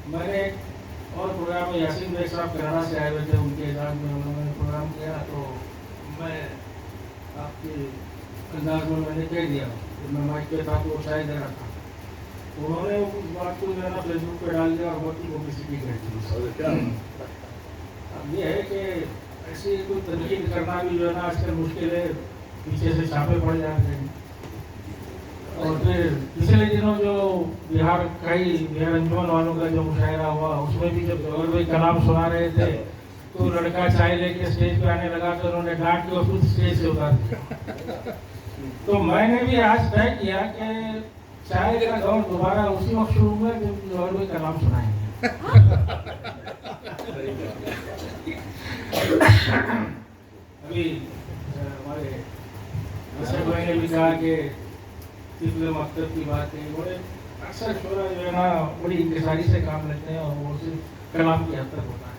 मैंने और प्रोग्राम में यासीन भाई साहब कनाडा से आए हुए थे, उनके एजाज में उन्होंने प्रोग्राम किया तो मैं आपके अंदाज में मैंने कह दिया कि मैं माइक पे था तो वो चाय दे रहा था। उन्होंने उस बात को मेरा फेसबुक पे डाल दिया और बहुत ही पब्लिसिटी कर दी। अब ये है कि ऐसी कोई तनकीद करना भी जो है ना आजकल मुश्किल है, पीछे से छापे पड़ जाते हैं। और फिर पिछले दिनों जो बिहार अंजुमन वालों का जो मुशायरा हुआ उसमें भी जब जवाहर भाई कलाम सुना रहे थे तो लड़का चाय लेके स्टेज पे आने लगा तो उन्होंने डांट के उसको स्टेज से उतार दिया। तो मैंने भी आज तय किया कि चाय का दौर दोबारा उसी वक्त शुरू हुआ जब जवाहर भाई कलाम सुनाएंगे। अभी हमारे असद भाई ने भी कहा कि तिफल मकतब की बात है, बड़े अक्सर शोरा जो है ना बड़ी इंतजारी से काम लेते हैं और वो सिर्फ कलाम की हद तक होता है।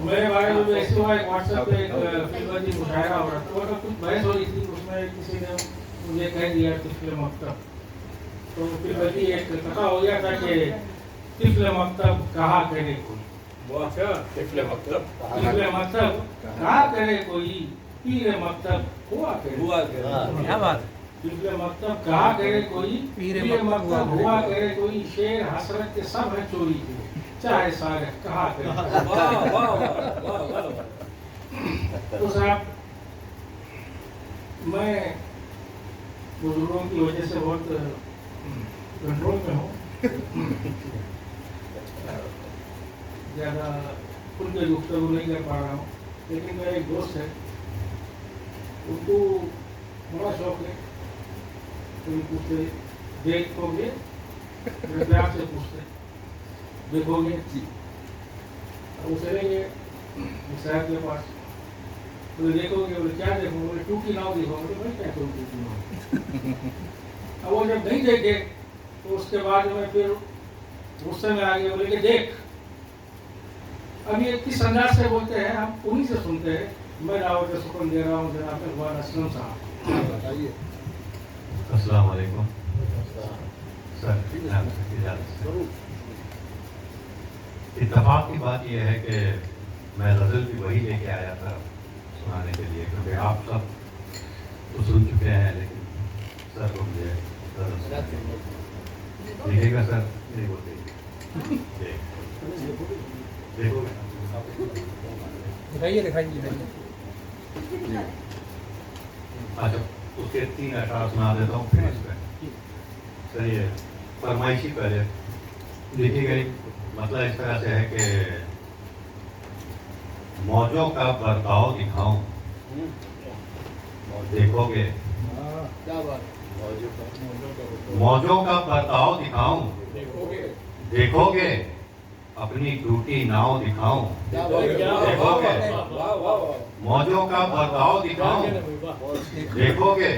मेरे बारे में ऐसे हुआ एक व्हाट्सएप पे एक फिल्म मुशायरा हो रहा था, तो कुछ बहस हो रही थी, उसमें किसी ने मुझे कह दिया तिफल मकतब। तो फिर बल्कि एक कथा हो गया था कि तिफल मकतब कहा करे कोई, तिफल मकतब कहा करे कोई, पीर मकतब हुआ करे। क्या बात। तिफल मकतब कहा करे कोई, पीर मकतब हुआ करे कोई, शेर हसरत के सब है चोरी के, चाहे सारे कहा करे। तो साहब मैं बुजुर्गों की वजह से बहुत कंट्रोल में हूँ, ज़्यादा खुल के गुफ्तगू नहीं कर पा रहा हूँ। लेकिन मेरा एक दोस्त है, उनको बड़ा शौक है, तो पूछते देखोगे, मेरे प्यार से पूछते देखोगे, वो चलेंगे शहर के पास, तो देखोगे, बोले क्या देखोगे, बोले टूटी नाव देखोगे, तो भाई क्या करूँ टूटी नाव। अब वो जब नहीं देखे तो उसके बाद में फिर गुस्से में आ गए, बोले कि देख। अब ये किस अंदाज से बोलते हैं, हम उन्हीं से सुनते हैं। मैं दावत सुकून दे रहा हूँ जनाब इकबाल असलम साहब। बताइए। अस्सलाम वालेकुम सर। इत्तेफाक की बात यह है कि मैं गज़ल भी वही लेके आया था सुनाने के लिए, क्योंकि आप सब तो सुन चुके हैं, लेकिन सर को मुझे लिखेगा सर नहीं बोलते देखो दिखाइए। अच्छा, उसके 3 अशार सुना देता हूँ फिर इस पर। सर ये फरमाइशी पहले लिखी गई, मतलब इस तरह से है कि मौजों का बर्ताव दिखाऊं, देखोगे क्या बात। मौजों का बर्ताव दिखाऊं, देखोगे अपनी टूटी नाव दिखाऊं, देखोगे मौजों का बर्ताव दिखाऊं, देखोगे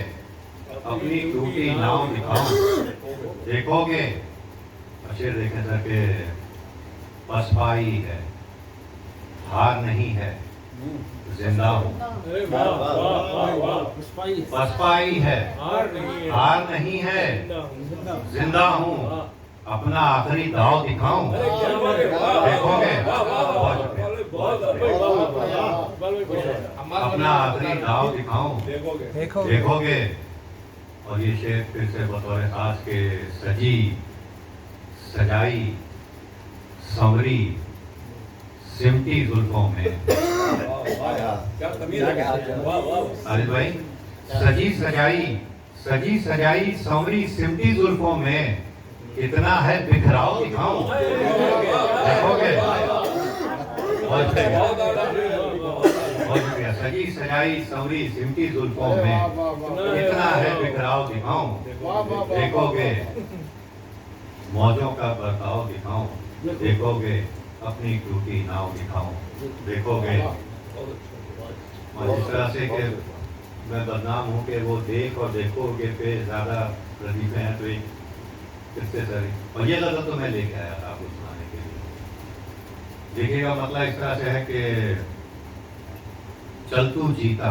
अपनी टूटी नाव दिखाऊं, देखोगे। शेर देखें सर के पसपाई है, हार नहीं है, जिंदा हूँ। पसपाई है, हार नहीं है, जिंदा हूँ। अपना आखिरी दाव दिखाऊं, देखोगे। अपना आखिरी दाव दिखाऊं, देखोगे। और ये शेर फिर से बतौर खास के सजी सजाई संवरी सिमटी जुल्फों में। आरिफ भाई, सजी सजाई संवरी सिमटी जुल्फों में, इतना है बिखराव दिखाऊं, देखोगे। सजी सजाई संवरी सिमटी जुल्फों अरे वाह, में वाह, वाह। इतना है बिखराव दिखाऊं, वाह, वाह, वाह, देखोगे वाह, मौजों का बर्ताव दिखाऊं, देखोगे अपनी टूटी नाव दिखाऊं, देखोगे। और जिस तरह से कि मैं बदनाम हूँ कि वो देख और देखोगे पे ज्यादा प्रदीप हैं, तो एक किससे सर, और ये गजल तो मैं लेके आया था आपको सुनाने के लिए। देखिएगा मतलब इस तरह से है कि चल तू जीता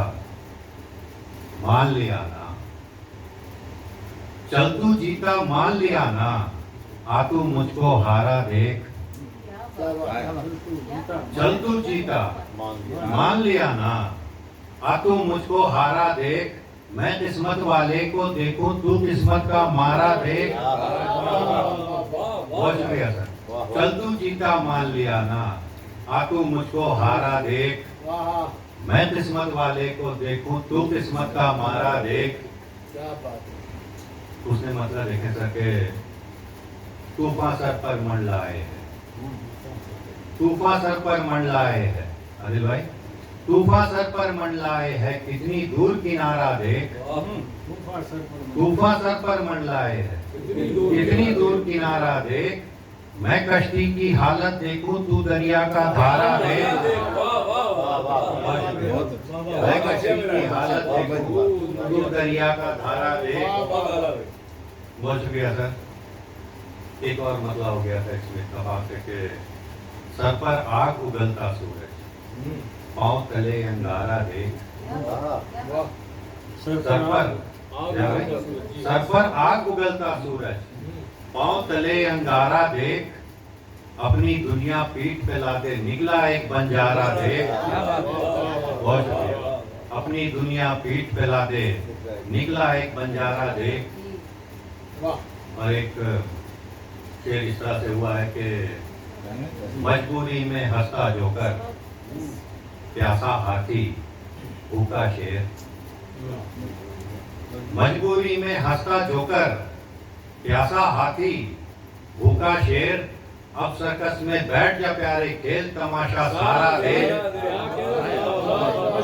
मान लिया ना, चल तू जीता मान लिया ना, आ तू मुझको हारा देख, क्या बात है। चल तू जीता मान लिया ना, आ तू मुझको हारा देख, मैं किस्मत वाले को देखूं तू किस्मत का मारा देख। बहुत शुक्रिया सर। चल तू जीता मान लिया ना, आ तू मुझको हारा देख, वाह, मैं किस्मत वाले को देखूं तू किस्मत का मारा देख। क्या बात है। उसने मतलब देखे सर के तूफान सर पर मंडलाए है, तूफान सर पर मंडलाए है, आदिल भाई तूफान सर पर मंडलाए है, कितनी दूर किनारा देख, तूफान सर पर मंडलाए है, कितनी दूर किनारा देख, मैं कश्ती की हालत देखूं तू दरिया का धारा देख, मैं कश्ती की हालत देखूं तू दरिया का धारा देख। बहुत शुक्रिया सर। एक और मतलब हो गया था इसमें कबाब से कि सर पर आग उगलता सूरज, पाँव तले अंगारा देख, सर पर आग उगलता सूरज, पाँव तले अंगारा देख, अपनी दुनिया पीठ पे लादे निकला एक बंजारा देख। बहुत शुक्रिया। अपनी दुनिया पीठ पे लादे निकला एक बंजारा देख। और एक शेर इस तरह से हुआ है कि मजबूरी में हंसता जोकर, प्यासा हाथी भूखा शेर, मजबूरी में हंसता जोकर, प्यासा हाथी भूखा शेर, अब सर्कस में बैठ जा प्यारे खेल तमाशा सारा देख,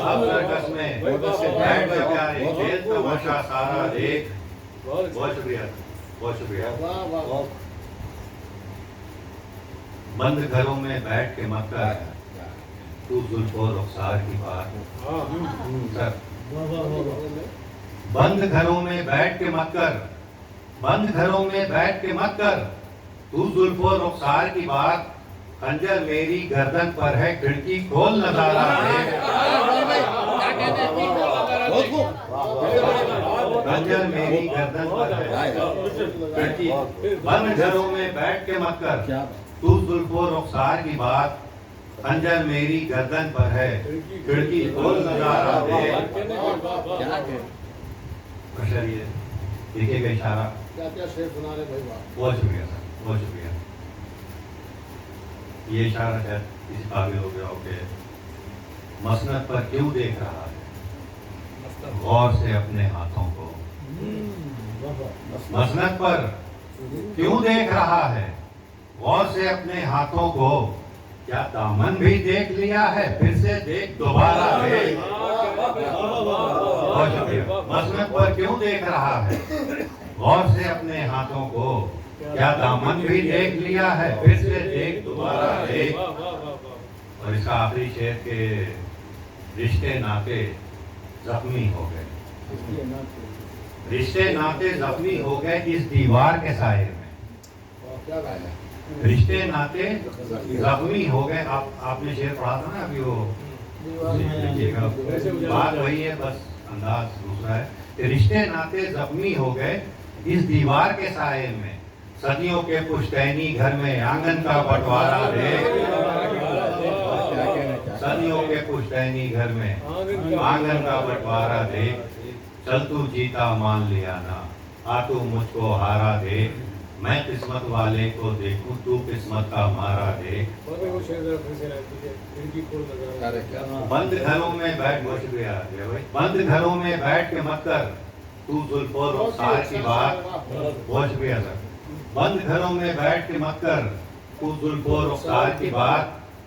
अब सर्कस में बैठ जा प्यारे खेल तमाशा सारा देख। बहुत शुक्रिया, बहुत शुक्रिया। बंद घरों में बैठ के मत कर तू जुल्फो रुखसार की बात, सर बंद घरों में बैठ के मत कर, बंद घरों में बैठ के मत कर तू जुल्फो रुखसार की बात, खंजर मेरी गर्दन पर है खिड़की खोल नजारा देख, खंजर मेरी गर्दन पर है खिड़की, बंद घरों में बैठ के मत कर तू जुल्फो रुखसार की बात, खंजर मेरी गर्दन पर है खिड़की खोल नजारा देख। ये देखिएगा इशारा। क्या क्या शेर सुना रहे भाई, वाह। बहुत शुक्रिया सर, बहुत शुक्रिया। ये इशारा शायद इस काबिल हो गया हो कि मसनद पर क्यों देख रहा है, गौर से अपने हाथों को, मसनद पर क्यों देख रहा है, गौर से अपने हाथों को, क्या दामन भी देख लिया है फिर से देख दोबारा देख। बहुत शुक्रिया। मसनद पर क्यों देख रहा है, गौर से अपने हाथों को, क्या दामन भी देख लिया है फिर से देख दोबारा देख। और इसका आखिरी शेर के रिश्ते नाते जख्मी हो गए, रिश्ते नाते जख्मी हो गए इस दीवार के साए में, क्या बात है। रिश्ते नाते जख्मी हो गए। आपने शेर पढ़ा था ना अभी वो, देखिएगा बात वही है, बस अंदाज दूसरा है कि रिश्ते नाते जख्मी हो गए इस दीवार के साए में, सदियों के पुश्तैनी घर में आंगन का बंटवारा देख, सदियों के पुश्तैनी घर में आंगन का बंटवारा देख, चल तू जीता मान लिया ना, आ तू मुझको हारा देख, मैं किस्मत वाले को देखूं तू किस्मत का मारा देख। बंद घरों में बैठ, बहुत शुक्रिया भाई, बंद घरों में बैठ के मत कर तू जुल्फो रुखसार की बात। बहुत शुक्रिया सर। बंद घरों में बैठ के मत कर तू जुल्फो रुखसार की बात,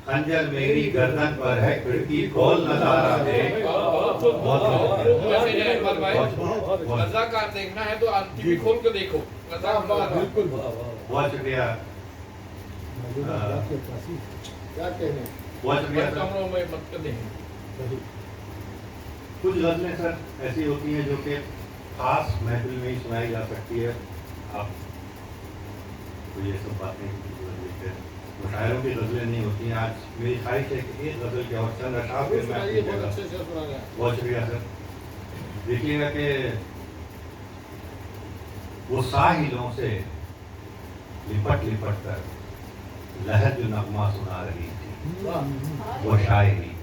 खंजर मेरी गर्दन पर है, खिड़की खोल नजारा देख। रजाकार देखना है तो टीवी खोल के देखो। बिल्कुल बहुत शुक्रिया, क्या कहने। बहुत शुक्रिया सर। कमरों में मत कर देंगे। कुछ गजलें सर ऐसी होती हैं जो कि खास महफिल में ही सुनाई जा सकती है। आप तो ये सब बातें मुशायरों की गजलें नहीं होती हैं। आज मेरी ख्वाहिश है कि एक गजल के और चंद अशार फिर मैं अपनी बहुत जगह। अच्छे से सुना गया। बहुत शुक्रिया सर। देखिएगा कि वो साहिलों से लिपट लिपट कर लहर जो नगमा सुना रही थी वो शायरी थी।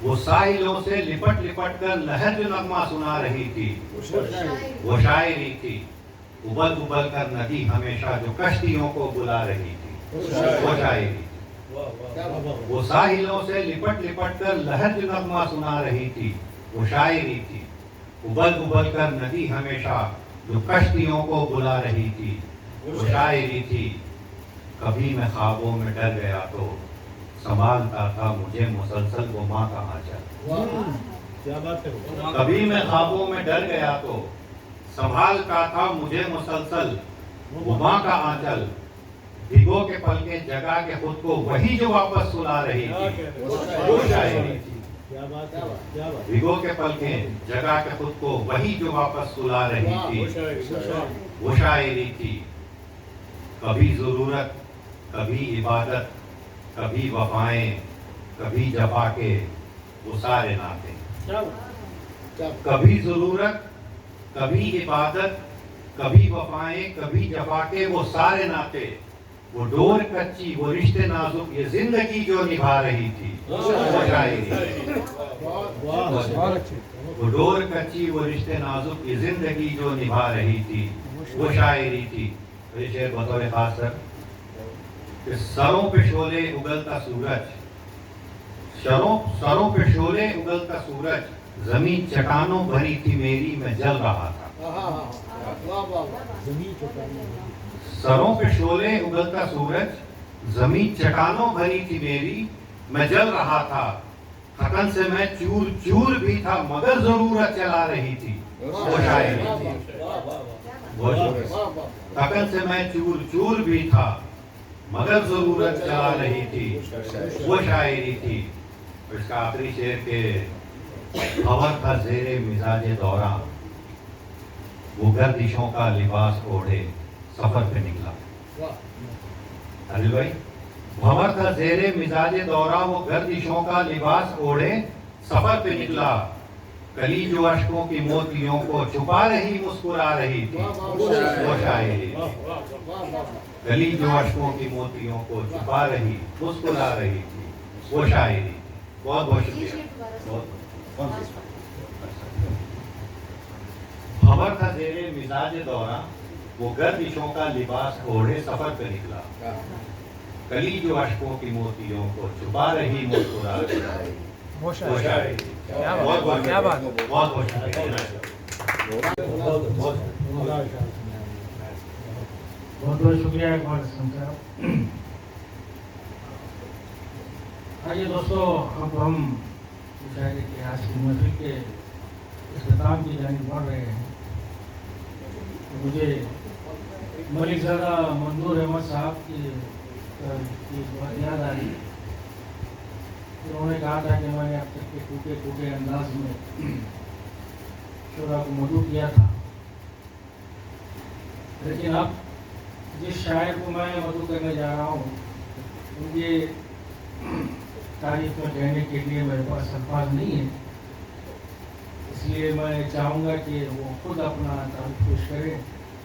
वो साहिलों से लिपट लिपट कर लहर जो नगमा सुना रही थी वो शायरी थी। उबल उबल कर नदी हमेशा जो कश्तियों को बुला रही थी वो शायरी थी। वो साहिलों से लिपट लिपट कर लहर जो नगमा सुना रही थी वो शायरी थी। उबल उबल कर नदी हमेशा जो कश्तियों को बुला रही थी वो शायरी थी। कभी मैं ख्वाबों में डर गया तो संभालता था मुझे मुसलसल वो माँ का आंचल। क्या बात है। कभी मैं ख्वाबों में डर गया तो संभालता था मुझे मुसलसल वो माँ का आंचल। भिगो के पलके जगा के खुद को वही जो वापस सुला रही थी वो शायरी थी। क्या बात है। क्या बात। भिगो के पलके जगा के खुद को वही जो वापस सुला रही थी वो शायरी थी। कभी जरूरत, कभी इबादत, कभी वफाएं, कभी जफा के वो सारे नाते। कभी जरूरत, कभी इबादत, कभी वफाएं, कभी जफा के वो सारे नाते। वो डोर कच्ची, वो रिश्ते नाजुक, ये जिंदगी जो निभा रही थी वो शायरी थी। वो डोर कच्ची, वो रिश्ते नाजुक, ये जिंदगी जो निभा रही थी वो शायरी थी। तो ये शेर बतौर खास सर कि सरों पे शोले उगलता सूरज, सरों पे शोले उगलता सूरज, जमीन चट्टानों भरी थी मेरी, मैं जल रहा था। सरों पे शोले उगलता सूरज, जमीन चट्टानों भरी थी मेरी, मैं जल रहा था। थकन से मैं चूर चूर भी था मगर जरूरत चला रही थी वो शायरी थी। थकन से मैं चूर चूर भी था मगर जरूरत चला रही थी वो शायरी थी। इसका आखिरी शेर के खबर था ज़ेरे मिजाजे दौरा, वो गर्दिशों का लिबास ओढ़े सफर पे निकला। अली भाई, खबर था ज़ेरे मिजाजे दौरा, वो गर्दिशों का लिबास ओढ़े सफर पे निकला। कली जो अश्कों की मोतियों को छुपा रही मुस्कुरा रही थी वो शायरी थी। कली जो अश्कों की मोतियों को छुपा रही मुस्कुरा रही थी वो शायरी थी। बहुत बहुत शुक्रिया। खबर था ज़ेरे मिजाजे दौरा, वो गर्दिशों का लिबास ओढ़े सफर पे निकला। कली जो अश्कों की मोतियों को छुपा रही मुस्कुरा रही वो शायरी थी। बहुत बहुत क्या बात। बहुत बहुत शुक्रिया। बहुत बहुत शुक्रिया इकबाल हसन साहब। आइए दोस्तों, अब हम शायरी के आज की महफिल के इख्तिताम की जानिब बढ़ रहे हैं। मुझे मलिकज़ादा मंजूर अहमद साहब की बात याद आ रही। उन्होंने कहा था कि मैंने अब तक के टूटे टूटे अंदाज में शुरा को मदू किया था, लेकिन अब जिस शायर को मैं मदू करने जा रहा हूँ उनकी तारीफ में कहने के लिए मेरे पास अल्फाज नहीं है, इसलिए मैं चाहूँगा कि वो खुद अपना तारीफ पेश करें।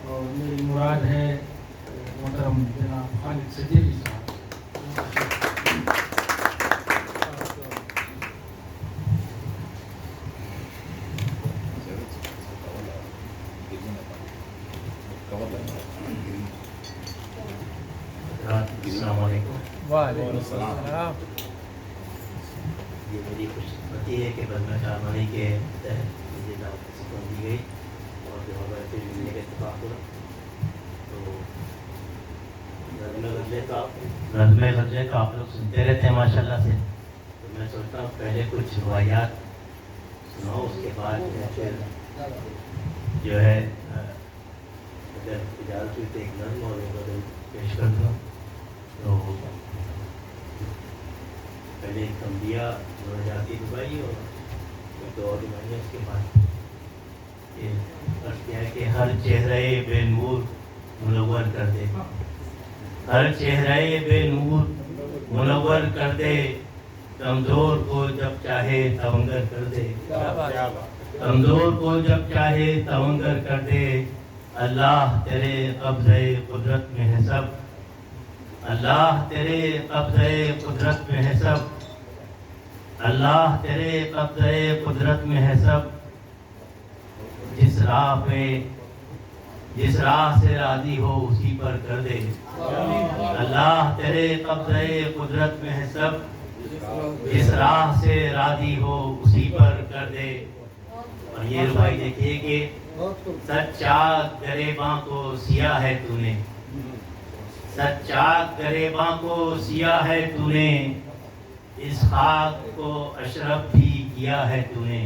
और मेरी मुराद है मोहतरम जनाब खालिद सजीली साहब। ये मेरी खुशकिस्मती है कि बदला शाहमानी के तहत मुझे दावत दी गई और जो हमारे फिर मिलने का इत्तेफाक हुआ। तो नज़्म ग़ज़लें तो आप लोग सुनते रहते हैं माशाल्लाह से, तो मैं सोचता हूँ पहले कुछ रवायात सुनाओ, उसके बाद फिर जो है अगर इजाज़त हुई तो एक नज़्म और एक ग़ज़ल पेश कर दूँ। तो पहले एक तंबिया जाती दुबई और दो और दुबई, उसके बाद ये अर्ज़ किया है कि हर चेहरे बेनूर मुनव्वर कर दे, हर चेहरे बेनूर मुनव्वर कर दे, कमज़ोर को जब चाहे तवंगर कर दे, कमज़ोर को जब चाहे तवंगर कर दे। अल्लाह तेरे कब्ज़े कुदरत में है सब, अल्लाह तेरे कब्ज़े कुदरत में है सब, अल्लाह तेरे कब्ज़े कुदरत में है सब। जिस राह से राज़ी हो उसी पर कर दे, अल्लाह तेरे कब्ज़े कुदरत में है सब, जिस राह से राज़ी हो उसी पर कर दे। और ये रुबाई देखिए कि सच्चा गरेबां को सिया है तूने, सच्चा गरेबां को सिया है तूने, इस खाक को अशरफ भी किया है तूने,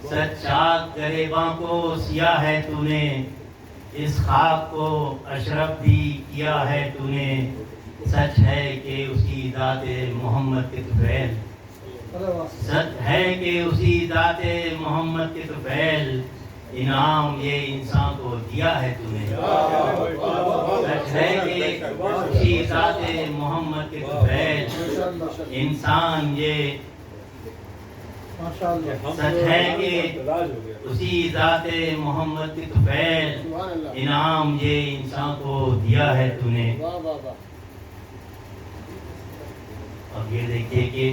सच्चा गरेबां को सिया है तूने, इस खाक को अशरफ भी किया है तूने। सच है कि उसी ज़ाते मोहम्मद के तुफैल, सच है कि उसी ज़ाते मोहम्मद के तुफैल, इनाम ये इंसान को दिया है तूने। सच है कि उसी ज़ाते मोहम्मद के तुफैल, इंसान ये सच है कि उसी ज़ाते मोहम्मद की तुफैल, इनाम ये इंसान को दिया है तूने। अब ये देखिए कि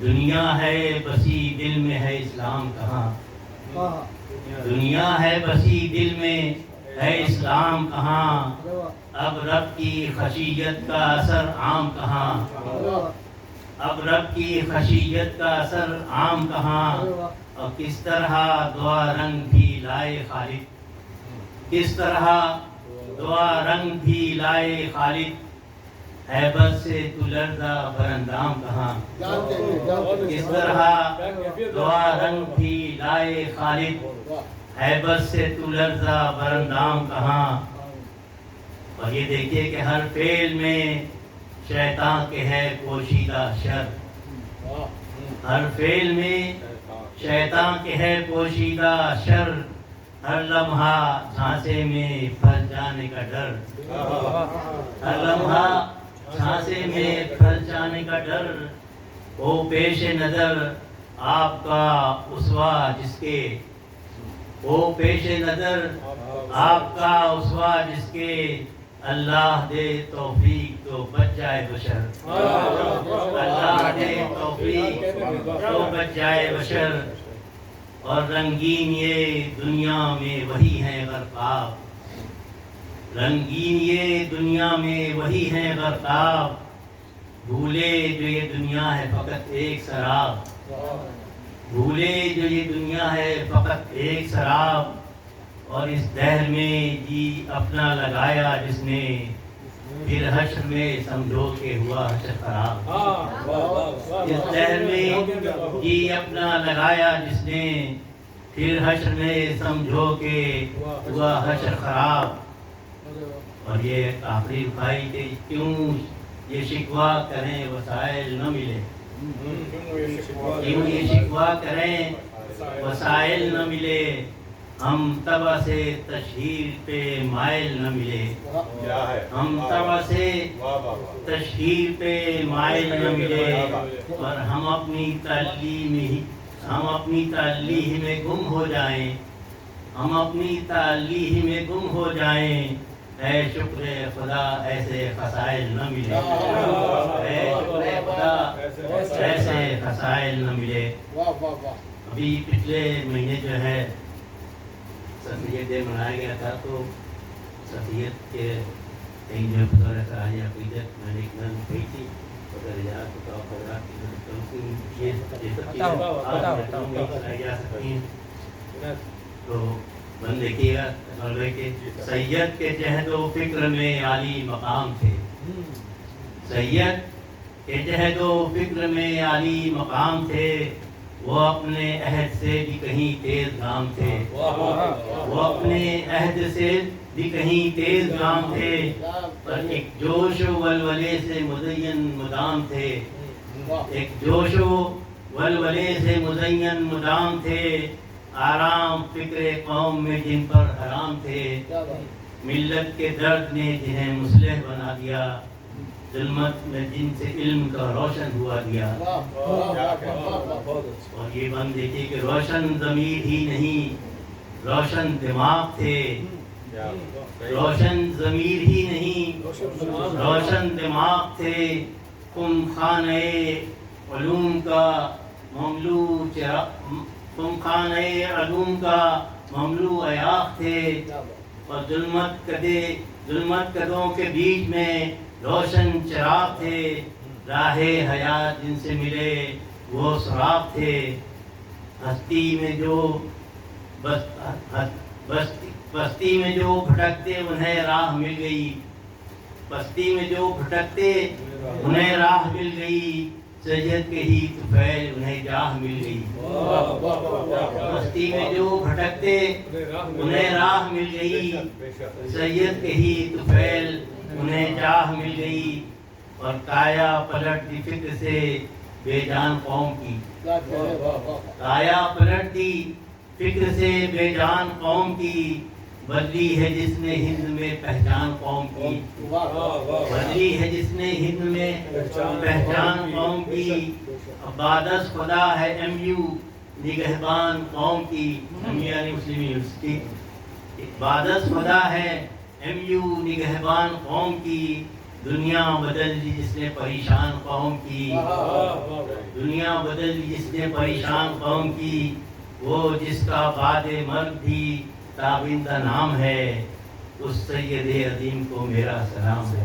दुनिया है बसी दिल में है इस्लाम कहाँ, दुनिया है बसी दिल में है इस्लाम कहाँ, अब रब की खशियत का असर आम कहाँ, अब रब की खशियत का असर आम कहाँ। और किस तरह दुआ रंग भी लाए खालिद, किस तरह दुआ रंग भी लाए खालिद, हैबत से तू लर्ज़ा बरंदाम कहाँ, किस तरह दुआ रंग भी लाए खालिद, हैबत से तू लर्ज़ा बरंदाम कहाँ। और ये देखिए कि हर फेल में शैतान के है पोशीदा शर, हर फेल में शैतान के है पोशीदा शर, हर लम्हा झांसे में फंस जाने का डर, हर लम्हा झांसे में फंस जाने का डर। ओ पेश नज़र आपका उसवा जिसके, ओ पेश नज़र आपका उसवा जिसके, अल्लाह दे तौफीक तो बच जाए बशर, अल्लाह दे तौफीक तो बच जाए बशर। और रंगीन ये दुनिया में वही हैं गरकाब, रंगीन ये दुनिया में वही हैं गरकाब, भूले जो ये दुनिया है फकत एक शराब, भूले जो ये दुनिया है फकत एक शराब। और इस दहर में जी अपना लगाया जिसने, फिर हश्र में समझो के हुआ हश्र खराब। इस दहर में जी अपना लगाया जिसने, फिर हश्र में समझो के हुआ हश्र खराब। और ये आखिरी रुखाई के क्यों ये शिकवा करें वसाइल न मिले, क्यों ये शिकवा करें वसाइल न मिले, हम तबा से तशहीर पे माइल न मिले, हम तबा से तशहीर पे माइल न मिले। और हम अपनी तालीम में गुम हो जाएं, हम अपनी तालीम में गुम हो जाएं। ऐ शुक्र खुदा ऐसे खसाइल न मिले, ऐ शुक्र खुदा ऐसे खसाइल न मिले। अभी पिछले महीने जो है सफियत डे मनाया गया था, तो सफियत के कहीं जो बतौर सराज अक़ीदत मैंने एक नज़्म कही थी, अगर याद तो आप हज़रात ये सब चीज़ें जा सकती हैं। तो بند دیکھیے گا کہ سید کے جہد و فکر میں عالی مقام تھے، سید کے جہد و فکر میں عالی مقام تھے، وہ اپنے عہد سے بھی کہیں تیز گام تھے، وہ اپنے عہد سے بھی کہیں تیز گام تھے، پر ایک جوش و ولولے سے مزین مدام تھے، ایک جوش و ولولے سے مزین مدام تھے، آرام فکر قوم میں جن پر حرام تھے، ملت کے درد نے جنہیں مصلح بنا دیا، ظلمت میں جن سے علم کا روشن ہوا دیا۔ اور یہ بند دیکھیے کہ روشن ضمیر ہی نہیں، روشن دماغ تھے، روشن ضمیر ہی نہیں، روشن دماغ تھے، تم خانہ علوم کا مملو تم خانہ علوم کا مملو عیاق تھے، اور ظلمت قدوں کے بیچ میں روشن چراغ تھے، راہ حیات جن سے ملے وہ سراغ تھے، ہستی میں جو بستی میں جو بھٹکتے انہیں راہ مل گئی، بستی میں جو بھٹکتے انہیں راہ مل گئی، سید کے ہی طفیل انہیں جاہ مل گئی، بستی میں جو بھٹکتے انہیں راہ مل گئی، سید کے ہی طفیل انہیں جاہ مل گئی، اور کایا پلٹ دی فکر سے بے جان قوم کی، کایا پلٹ دی فکر سے بے جان قوم کی، بدلی ہے جس نے ہند میں پہچان قوم کی، بدلی ہے جس نے ہند میں پہچان قوم کی، عبادت خدا ہے ایم یو نگہبان قوم کی، یعنی مسلم یونیورسٹی، عبادت خدا ہے ایم یو نگہبان قوم کی، دنیا بدل دی جس نے پریشان قوم کی، دنیا بدل دی جس نے پریشان قوم کی، وہ جس کا بعد مرگ بھی تابندہ نام ہے، اس سید عظیم کو میرا سلام ہے،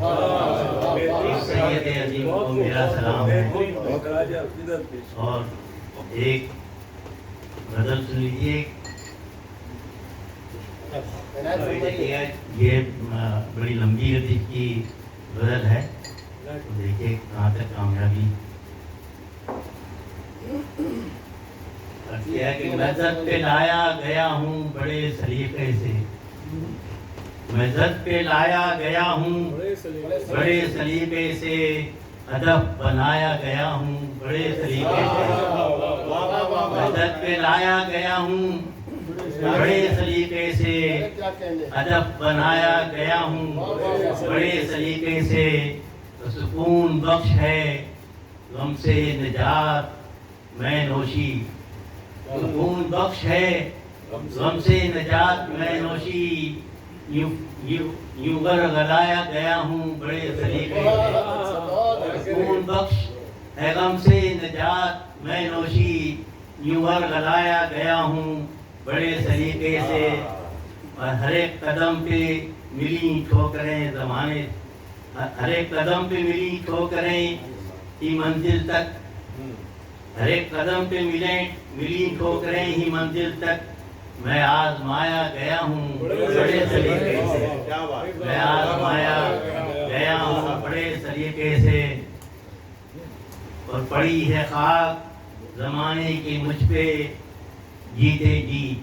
اس سید عظیم کو میرا سلام ہے۔ اور ایک غزل سن لیجیے، یہ بڑی لمبی ردیف کی غزل ہے، دیکھیے کہاں تک کامیابی کرتی ہے کہ میں زد پہ لایا گیا ہوں بڑے سلیقے سے، میں زد پہ لایا گیا ہوں بڑے سلیقے سے، ادب بنایا گیا ہوں بڑے سلیقے سے، میں زد پہ لایا گیا ہوں بڑے سلیقے سے، ادب بنایا گیا ہوں بڑے سلیقے سے، سکون بخش ہے غم سے نجات میں نوشی، سکون بخش ہے غم سے نجات میں نوشی، یوں گلایا گیا ہوں بڑے سلیقے سے، سکون بخش ہے غم سے نجات میں نوشی، یوں گلایا گیا ہوں بڑے سلیقے سے، اور ہر ایک قدم پہ ملی ٹھوکریں زمانے، ہر ایک قدم پہ ملی ٹھوکریں ہی منزل تک، ہر ایک قدم پہ ملی ٹھوکریں ہی منزل تک، میں آزمایا گیا ہوں بڑے سلیقے سے، میں آزمایا گیا ہوں بڑے سلیقے سے، اور پڑی ہے خاک زمانے کی مجھ پہ جیتے جی،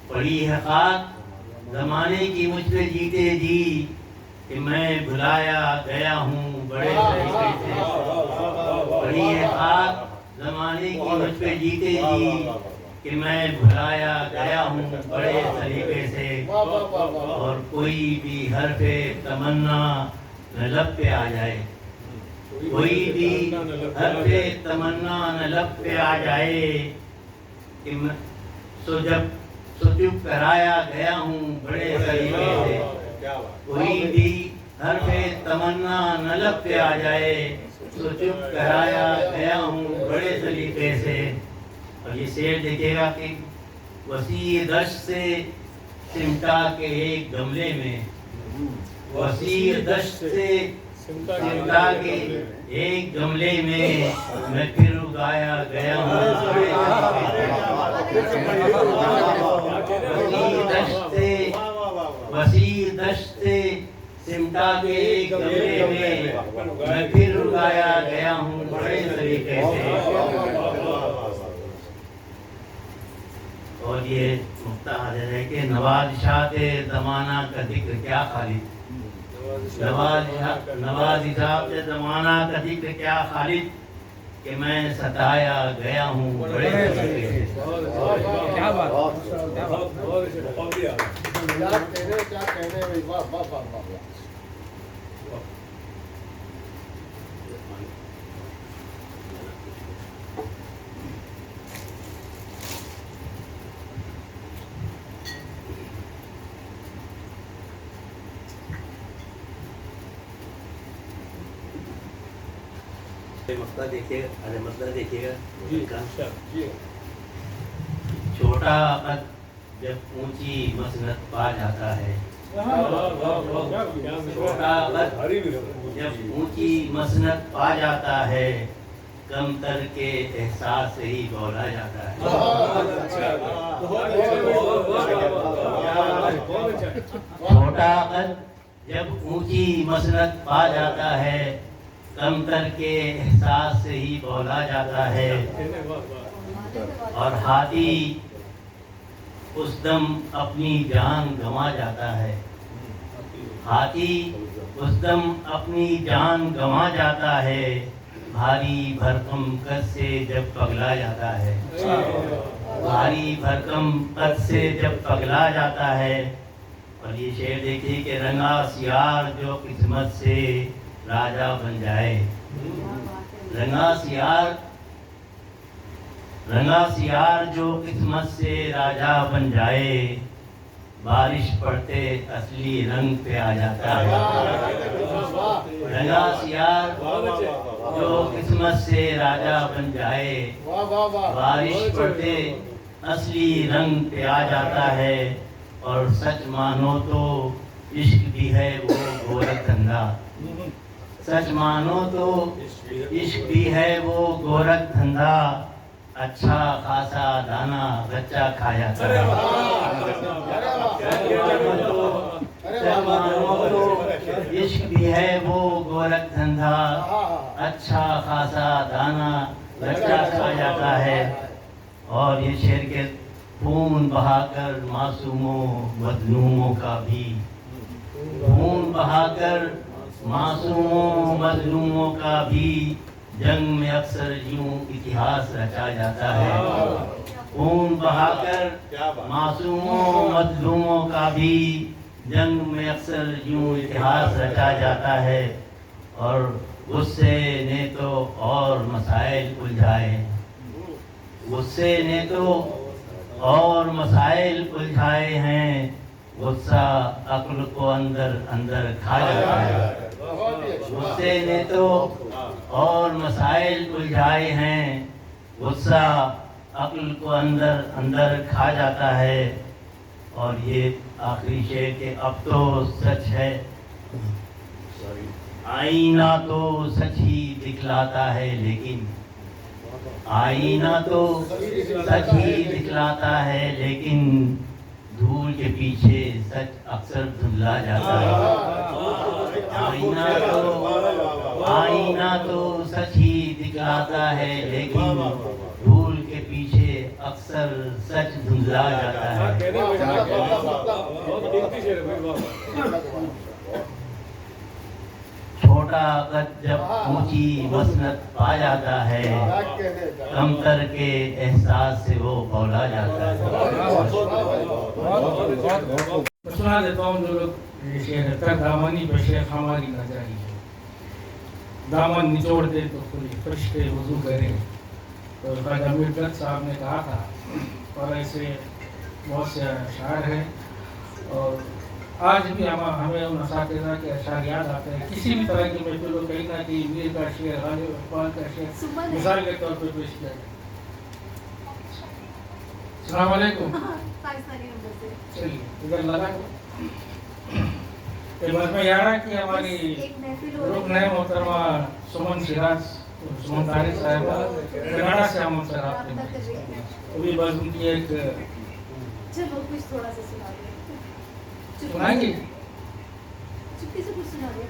پڑی ہے خاک زمانے کی مجھ پہ جیتے جی، کہ میں بھلایا گیا ہوں بڑے سلیقے سے، پڑی ہے خاک زمانے کی مجھ پہ جیتے جی، کہ میں بھلایا گیا ہوں بڑے سلیقے سے، اور کوئی بھی حرف تمنا نہ لب پہ آ جائے، کوئی بھی حرف تمنا نہ لب پہ آ جائے، کہ سو چپ کرایا گیا ہوں بڑے سلیقے سے، کوئی بھی حرف تمنا نہ لب پہ آ جائے، سو چپ کرایا گیا ہوں بڑے سلیقے سے۔ اور یہ شعر دیکھے گا کہ وسیع دشت سے سمٹا کے ایک گملے میں، وسیع دشت سے سمٹا کے ایک گملے میں، میں پھر اگایا گیا ہوں بڑے سلیقے سے، वसी दश्ते सिमटा के एक कमरे में मैं फिर रुलाया गया हूँ बड़े तरीके से। और ये मुक्ता हाजिर है कि नवाज़िशात ज़माना का जिक्र क्या खालिद, नवाज़िशात ज़माना का जिक्र क्या खालिद, कि मैं सताया गया हूँ बड़े तरीके से। क्या बात, क्या कहने भाई, वाह वाह वाह वाह। मसला देखिएगा, अरे मसला देखिएगा। जी छोटा कद जब ऊंची मसनत पा जाता है, छोटा कद जब ऊंची मसनत पा जाता है, कमतर के एहसास से ही बोला जाता है। छोटा कद जब ऊंची मसनत पा जाता है, कमतर के एहसास से ही बोला जाता है। और हाथी उस दम अपनी जान गंवा जाता है, हाथी उस दम अपनी जान गंवा जाता है, भारी भरकम कद से जब पगला जाता है, भारी भरकम कद से जब पगला जाता है। और ये शेर देखिए कि रंगा सियार जो किस्मत से राजा बन जाए, रंगा सियार जो किस्मत से राजा बन जाए, बारिश पड़ते असली रंग पे आ जाता है। रंगा सियार जो किस्मत से राजा बन जाए, बारिश पड़ते असली रंग पे आ जाता है। और सच मानो तो इश्क भी है वो गोरख धंधा, सच मानो तो इश्क भी है वो गोरख धंधा, अच्छा खासा दाना बच्चा खा जाता है। सच मानो तो इश्क भी है वो गोरख धंधा, अच्छा खासा दाना बच्चा खा जाता है। और ये शेर के खून बहाकर मासूमों मजलूमों का भी, खून बहाकर मासूमों मजलूमों का भी जंग में अक्सर यूं इतिहास रचा जाता है। खून बहाकर मासूमों मजलूमों का भी जंग में अक्सर यूं इतिहास रचा जाता है। और गुस्से ने तो और मसाइल उलझाए, गुस्से ने तो और मसाइल उलझाए हैं, गुस्सा अक्ल को अंदर अंदर खा जाता है। गुस्से ने तो और मसाइल उलझाए हैं, गुस्सा अक्ल को अंदर अंदर खा जाता है। और ये आखिरी शेर के अब तो सच है, आईना तो सच ही दिखलाता है, लेकिन आईना तो सच ही दिखलाता है, लेकिन धूल के पीछे सच अक्सर धुंधला जाता है। आईना तो सच ही दिखलाता है, लेकिन धूल के पीछे अक्सर सच धुंधला जाता है। छोटा कद जब ऊंची मसनत पा जाता है, कमतर के एहसास से वो बोला जाता है। सुना देता हूँ जो लोग ये शेर है, तर दामनी पे शेख हमारी नजर आई है, दामन निचोड़ दे तो खुली फरिश्ते वजू करे। तो ख्वाजा मीर जग साहब ने कहा था, और ऐसे बहुत से अशार हैं। और आज भी हमें उन असातिज़ा के अशार याद आते हैं। किसी भी तरह की महफिल हो, कहीं ना कहीं मीर का शेर, गालिब इकबाल का शेर मिसाल के तौर पर पेश किया जाए। अस्सलाम वालेकुम। चलिए इधर लगा मजमा यारा की हमारी रुकन है मोहतरमा सुमन सिराज, सुमन तारिक साहब कनाडा से हम उनसे रब्ता तो भी बस उनकी एक चलो कुछ थोड़ा सा सुना दो। सुनाएंगे। चुप्पी से कुछ सुना दो।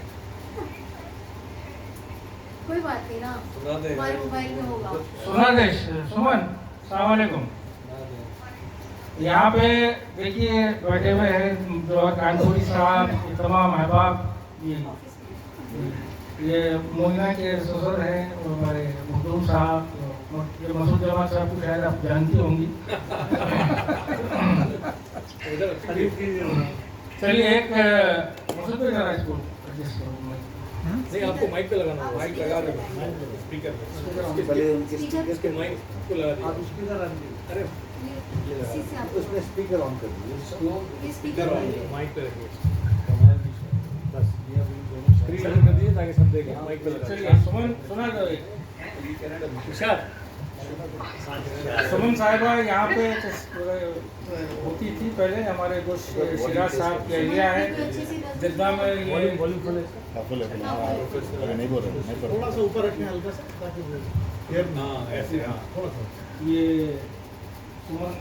कोई बात नहीं ना, हमारे मोबाइल में होगा। सुना दे सुमन, अस्सलाम वालेकुम। यहाँ पे देखिए बैठे हुए हैं जो कानपुरी साहब, तमाम अहबाब, ये मोइना के ससुर हैं और हमारे मखदूम साहब, ये मसूद जमाल साहब को शायद आप जानती होंगी। चलिए एक मसूद पे जरा इसको एडजस्ट करो। नहीं, आपको माइक पे लगाना होगा, माइक लगा दो, स्पीकर पे, इसके माइक को लगा दो। आप स्पीकर ऑन कीजिए। अरे इसी से आप उसमें स्पीकर ऑन कर दीजिए। ये स्पीकर स्पीकर ऑन, माइक पे रखिए, बस ये अभी दोनों स्क्रीन ऑन कर दीजिए ताकि सब देखें। माइक पे लगा चलिए सुमन सुना दो एक। सुमन साहिबा यहाँ पे होती थी पहले, हमारे दोस्त शिराज साहब के एरिया है जद्दा में। ये थोड़ा सा ऊपर रखना हल्का सा ताकि हाँ ऐसे, हाँ थोड़ा सा। ये सुमन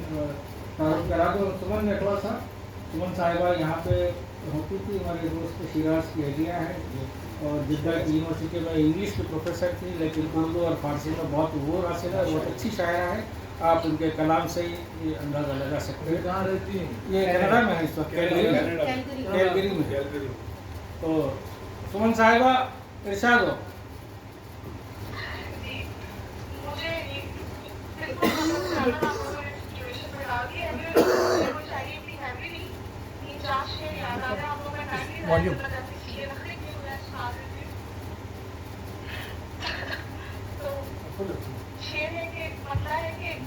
तारुफ करा दो। सुमन ने थोड़ा सा, सुमन साहिबा यहाँ पे होती थी, हमारे दोस्त शिराज की एरिया है और जिद्दा की यूनिवर्सिटी में इंग्लिश की प्रोफेसर थी, लेकिन उर्दू और फारसी में बहुत वो हासिल है, बहुत अच्छी शायरा है। आप उनके कलाम से ही ये अंदाज़ा लगा सकते हैं। कहाँ रहती हैं? ये कनाडा में है इस वक्त, कैलगरी में। तो सुमन साहिबा इरशाद हो।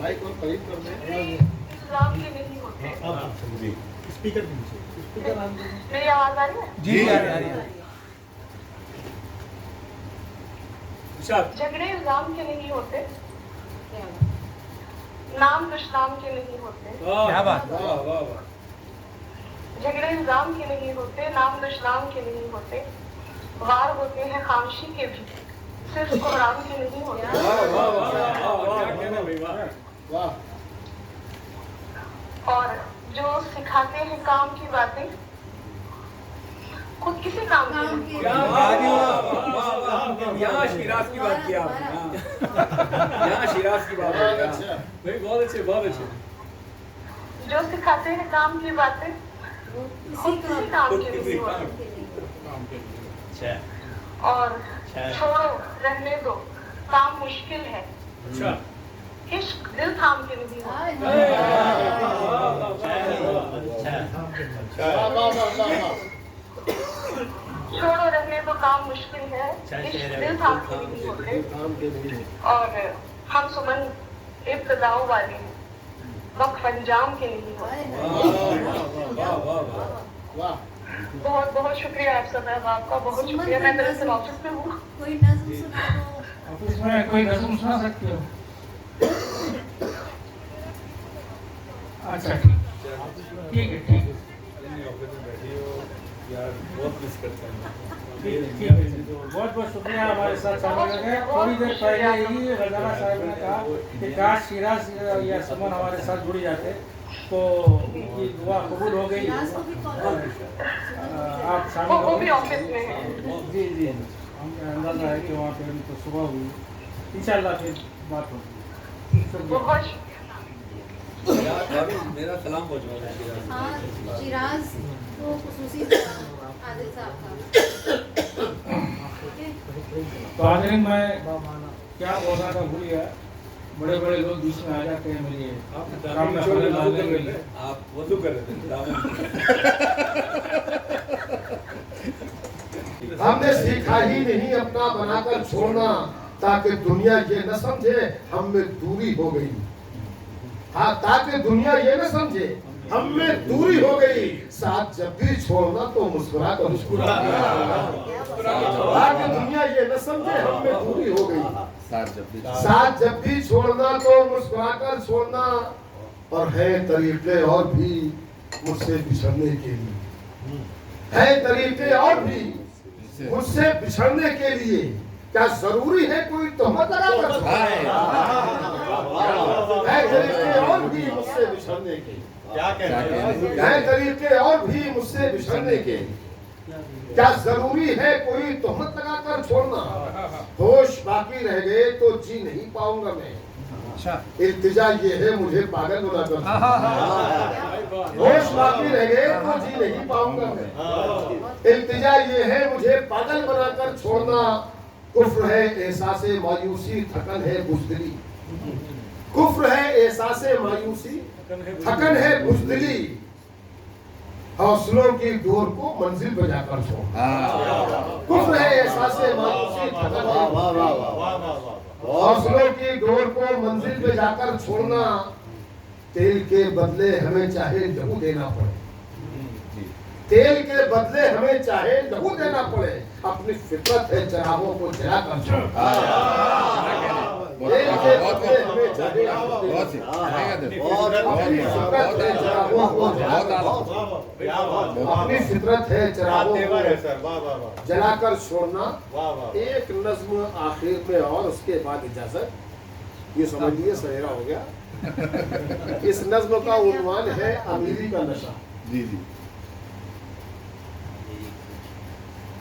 माइक और करीब कर दें। स्पीकर के नीचे स्पीकर ऑन कर दें। मेरी आवाज आ रही है? जी आ रही है। झगड़े इल्जाम के नहीं होते, नाम दुश्नाम के नहीं होते। क्या बात। वाह वाह वाह। झगड़े इल्जाम के नहीं होते, नाम दुश्नाम के नहीं होते, वार होते हैं खामोशी के भी, सिर्फ कुरान के नहीं होते। वाह वाह वाह वाह, क्या कहना भाई, वाह वाह। और जो सिखाते हैं काम की बातें, खुद किसी काम की नहीं। क्या बात है, यहाँ शिराज की बात की आपने, यहाँ शिराज की बात है भाई, बहुत अच्छे बहुत अच्छे। जो सिखाते हैं काम की बातें, खुद किसी काम के नहीं होते। और छोड़ो रहने दो, काम मुश्किल है, अच्छा इश्क दिल थाम के नहीं होता। छोड़ो रहने दो, काम मुश्किल है, इश्क दिल थाम के नहीं होते। और हम सुमन इब्तिदाओं वाले हैं, वक्त अंजाम के नहीं होते। वाह। बहुत बहुत शुक्रिया आप सब अहबाब का, बहुत शुक्रिया। मैं दरअसल ऑफिस में हूँ। कोई नज़्म सुना दो। ऑफिस में कोई नज़्म सुना सकती हो? अच्छा ठीक है ठीक है यार, बहुत मिस करते हैं। बहुत बहुत शुक्रिया हमारे साथ शामिल हो गए। थोड़ी देर पहले ही रजाना साहब ने कहा कि काश शिराज या सुमन हमारे साथ जुड़ जाते तो ये दुआ कबूल हो गई। आप शामिल हो गए। जी जी, हमें अंदाजा है कि वहाँ पे उनको सुबह हुई, इंशाल्लाह फिर बात होगी। मेरा सलाम पहुँचवाना शिराज। हाँ, शिराज को खुसूसी आदिल साहब का। तो आखिर मैं क्या बोलना था भूल गया। बड़े बड़े लोग बीच में आ जाते हैं मेरे काम में हमारे डालने के लिए। आप वजू कर रहे थे। हमने सीखा ही नहीं अपना बनाकर छोड़ना, ताकि दुनिया ये न समझे हम में दूरी हो गई। हाँ, ताकि दुनिया ये न समझे हम में दूरी हो गई। साथ जब भी छोड़ना तो मुस्कुरा कर ताकि दुनिया ये न समझे हम में दूरी हो गई। साथ जब भी छोड़ना तो मुस्कुरा कर छोड़ना। और है तरीके और भी मुझसे बिछड़ने के लिए, है तरीके और भी मुझसे बिछड़ने के लिए। क्या जरूरी है कोई तोहमत लगाकर? है तरीके भी मुझसे बिछड़ने के, क्या कहते हैं? हैं तरीके और भी मुझसे बिछड़ने के। क्या जरूरी है कोई तोहमत लगाकर छोड़ना? होश बाकी रह गए तो जी नहीं पाऊंगा मैं। इल्तिजा ये है मुझे पागल बनाकर, होश बाकी रह गए तो जी नहीं पाऊंगा मैं। इल्तिजा ये है मुझे पागल बनाकर छोड़ना। कुफ्र है एहसासे मायूसी, थकन है बुज़दिली। कुफ्र है एहसासे मायूसी, थकन है बुज़दिली। हौसलों की डोर को मंजिल पे जाकर छोड़ना। कुफ्र है एहसासे मायूसी, थकन है हौसलों की डोर को मंजिल पे जाकर छोड़ना। तेल के बदले हमें चाहे लहू देना पड़े, तेल के बदले हमें चाहे लहू देना पड़े, अपनी फितरत है चरागों को जलाकर छोड़ना। तेल के बदले हमें चाहे अपनी फितरत है चरागों को जलाकर छोड़ना। एक नज्म आखिर में और उसके बाद इजाजत। ये समझ लिए सवेरा हो गया। इस नज्म का उन्वान है अमीरी का नशा। जी जी।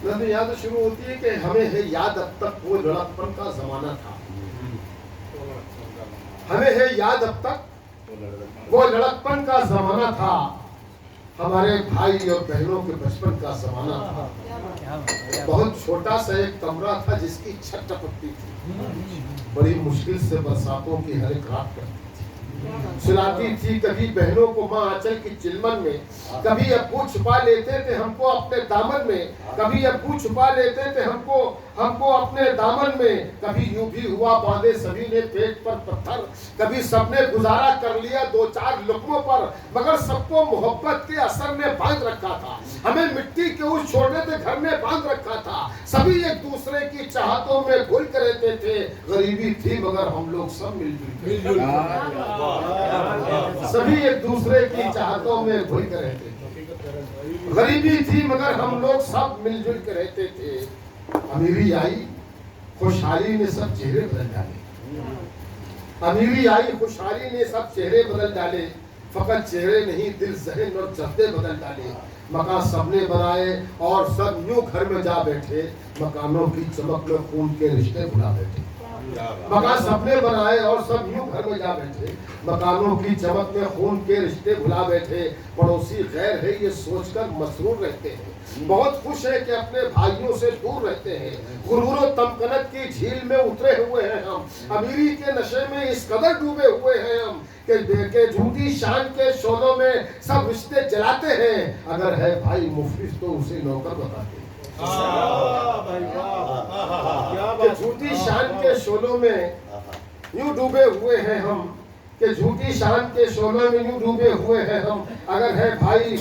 नज्म याद शुरू होती है कि हमें है याद अब तक वो लड़कपन का जमाना था। हमें है याद अब तक वो लड़कपन का जमाना था। हमारे भाई और बहनों के बचपन का जमाना था। बहुत छोटा सा एक कमरा था जिसकी छत टपकती थी। बड़ी मुश्किल से बरसातों की हर एक रात कटती थी। सुलाती थी कभी बहनों को माँ आंचल की चिलमन में, कभी अब्बू छुपा लेते थे हमको अपने दामन में, कभी अब्बू छुपा लेते थे हमको अपने दामन में। कभी यूं भी हुआ बांधे सभी ने पेट पर पत्थर, कभी सबने गुजारा कर लिया दो चार लुकमों पर, मगर सबको मोहब्बत के असर ने बांध रखा था। हमें मिट्टी के उस छोटे से घर में बांध रखा था। सभी एक दूसरे की चाहतों में घुल कर रहते थे। गरीबी थी मगर हम लोग सब मिलजुल सभी एक दूसरे की चाहतों में घुल कर रहते थे। गरीबी थी मगर हम लोग सब मिलजुल कर रहते थे। अमीरी आई खुशहाली ने सब चेहरे बदल डाले। अमीरी आई खुशहाली ने सब चेहरे बदल डाले। फकत चेहरे नहीं दिल जहन और जज्बे बदल डाले। मकान सबने बनाए और सब यूं घर में जा बैठे। मकानों की चमक में खून के रिश्ते भुला बैठे। मकान सबने बनाए और सब यूं घर में जा बैठे। मकानों की चमक में खून के रिश्ते भुला बैठे। पड़ोसी गैर है ये सोचकर मसरूर रहते हैं। बहुत खुश है कि अपने भाइयों से दूर रहते हैं। गुरूर तमकनत की झील में उतरे हुए हैं हम। अमीरी के नशे में इस कदर डूबे हुए हैं हम कि झूठी शान के शोलों में सब रिश्ते जलाते हैं। अगर है भाई मुफलिस तो उसे नौकर बताते हैं। झूठी शान के शोलों में यूं डूबे हुए हैं हम कि झूठी शान के शोलों में यूं डूबे हुए हैं हम। अगर है भाई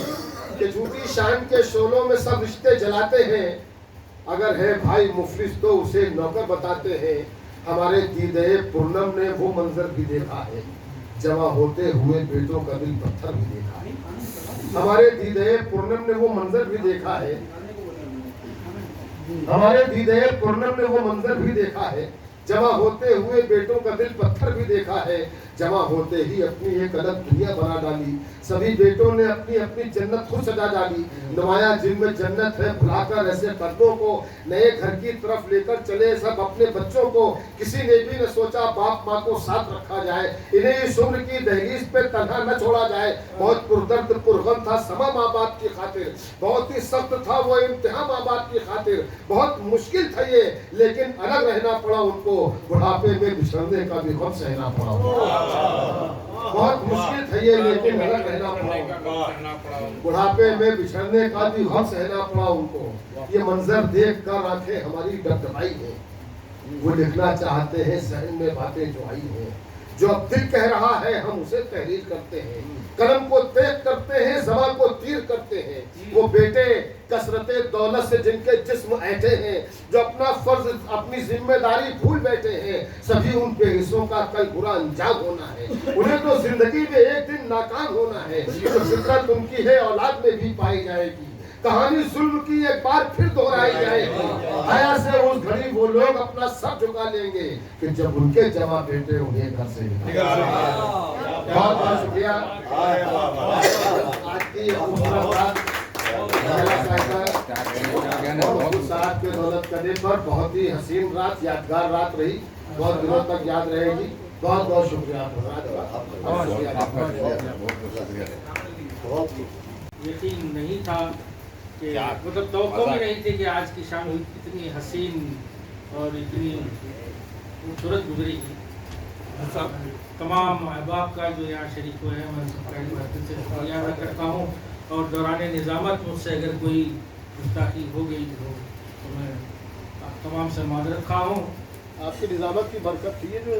कि झूठी शान के शोलों में सब रिश्ते जलाते हैं। अगर है भाई मुफलिस तो उसे नौकर बताते हैं। हमारे दीदे पूर्णम ने वो मंजर भी देखा है, जमा होते हुए बेटों का दिल पत्थर भी देखा है। हमारे दीदे पूर्णम ने वो मंजर भी देखा है। हमारे दीदे पूर्णम ने वो मंजर भी देखा है। जमा होते हुए बेटों का दिल पत्थर भी देखा है। जमा होते ही अपनी एक अलग दुनिया बना डाली। सभी बेटों ने अपनी अपनी जन्नत खुद सजा डाली। नुमाया जिनमें जन्नत है भुलाकर ऐसे कदमों को नए घर की तरफ लेकर चले सब अपने बच्चों को। किसी ने भी न सोचा बाप माँ को साथ रखा जाए, इन्हें इस उम्र की दहलीज पे तन्हा न छोड़ा जाए। बहुत पुरदर्द पुरगम था समा माँ बाप की खातिर, बहुत ही सख्त था वो इम्तिहान माँ बाप की खातिर। बहुत मुश्किल था ये, लेकिन अलग रहना पड़ा उनको। बुढ़ापे में बिछड़ने का भी गम सहना पड़ा। बहुत मुश्किल था ये, लेकिन अलग रहना पड़ा। बुढ़ापे में बिछड़ने का भी गम सहना पड़ा उनको। ये मंजर देख कर आंखें हमारी डगडगाई है। वो लिखना चाहते हैं जहन में बातें जो आई हैं। जो अब दिल कह रहा है हम उसे तहरीर करते हैं। कलम को तेज करते हैं, ज़बान को तीर करते हैं। वो बेटे कसरते दौलत से जिनके जिस्म ऐंठे हैं, जो अपना फर्ज अपनी जिम्मेदारी भूल बैठे हैं। सभी उन बेहिस्सों का कल बुरा अंजाम होना है। उन्हें तो जिंदगी में एक दिन नाकाम होना है। तो फितरत उनकी है औलाद में भी पाई जाएगी। कहानी जुल्म की एक बार फिर दोहराई जाएगी। हया से उस घड़ी वो लोग अपना सर झुका लेंगे कि जब उनके जमा बेटे उन्हें घर से आज की खूबसूरत रात साहब के दौलत करने पर बहुत ही हसीन रात, यादगार रात रही, बहुत दिनों तक याद रहेगी। बहुत बहुत शुक्रिया यकीन नहीं था कि मतलब तवक्को भी नहीं थी कि आज की शाम इतनी हसीन और इतनी खूबसूरत गुजरेगी। तमाम अहबाब का जो यहाँ शरीक हुए हैं मैं सबका इस बात से शुक्रिया अदा करता हूँ और दौरान निज़ामत मुझसे अगर कोई गुस्ताखी हो गई हो तो मैं आप तमाम से माजरत खा हूँ। आपकी निजामत की बरकत थी जो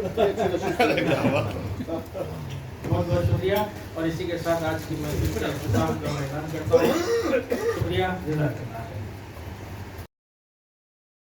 बहुत बहुत शुक्रिया और इसी के साथ आज की मैं इख्तिताम का ऐलान करता हूँ। शुक्रिया।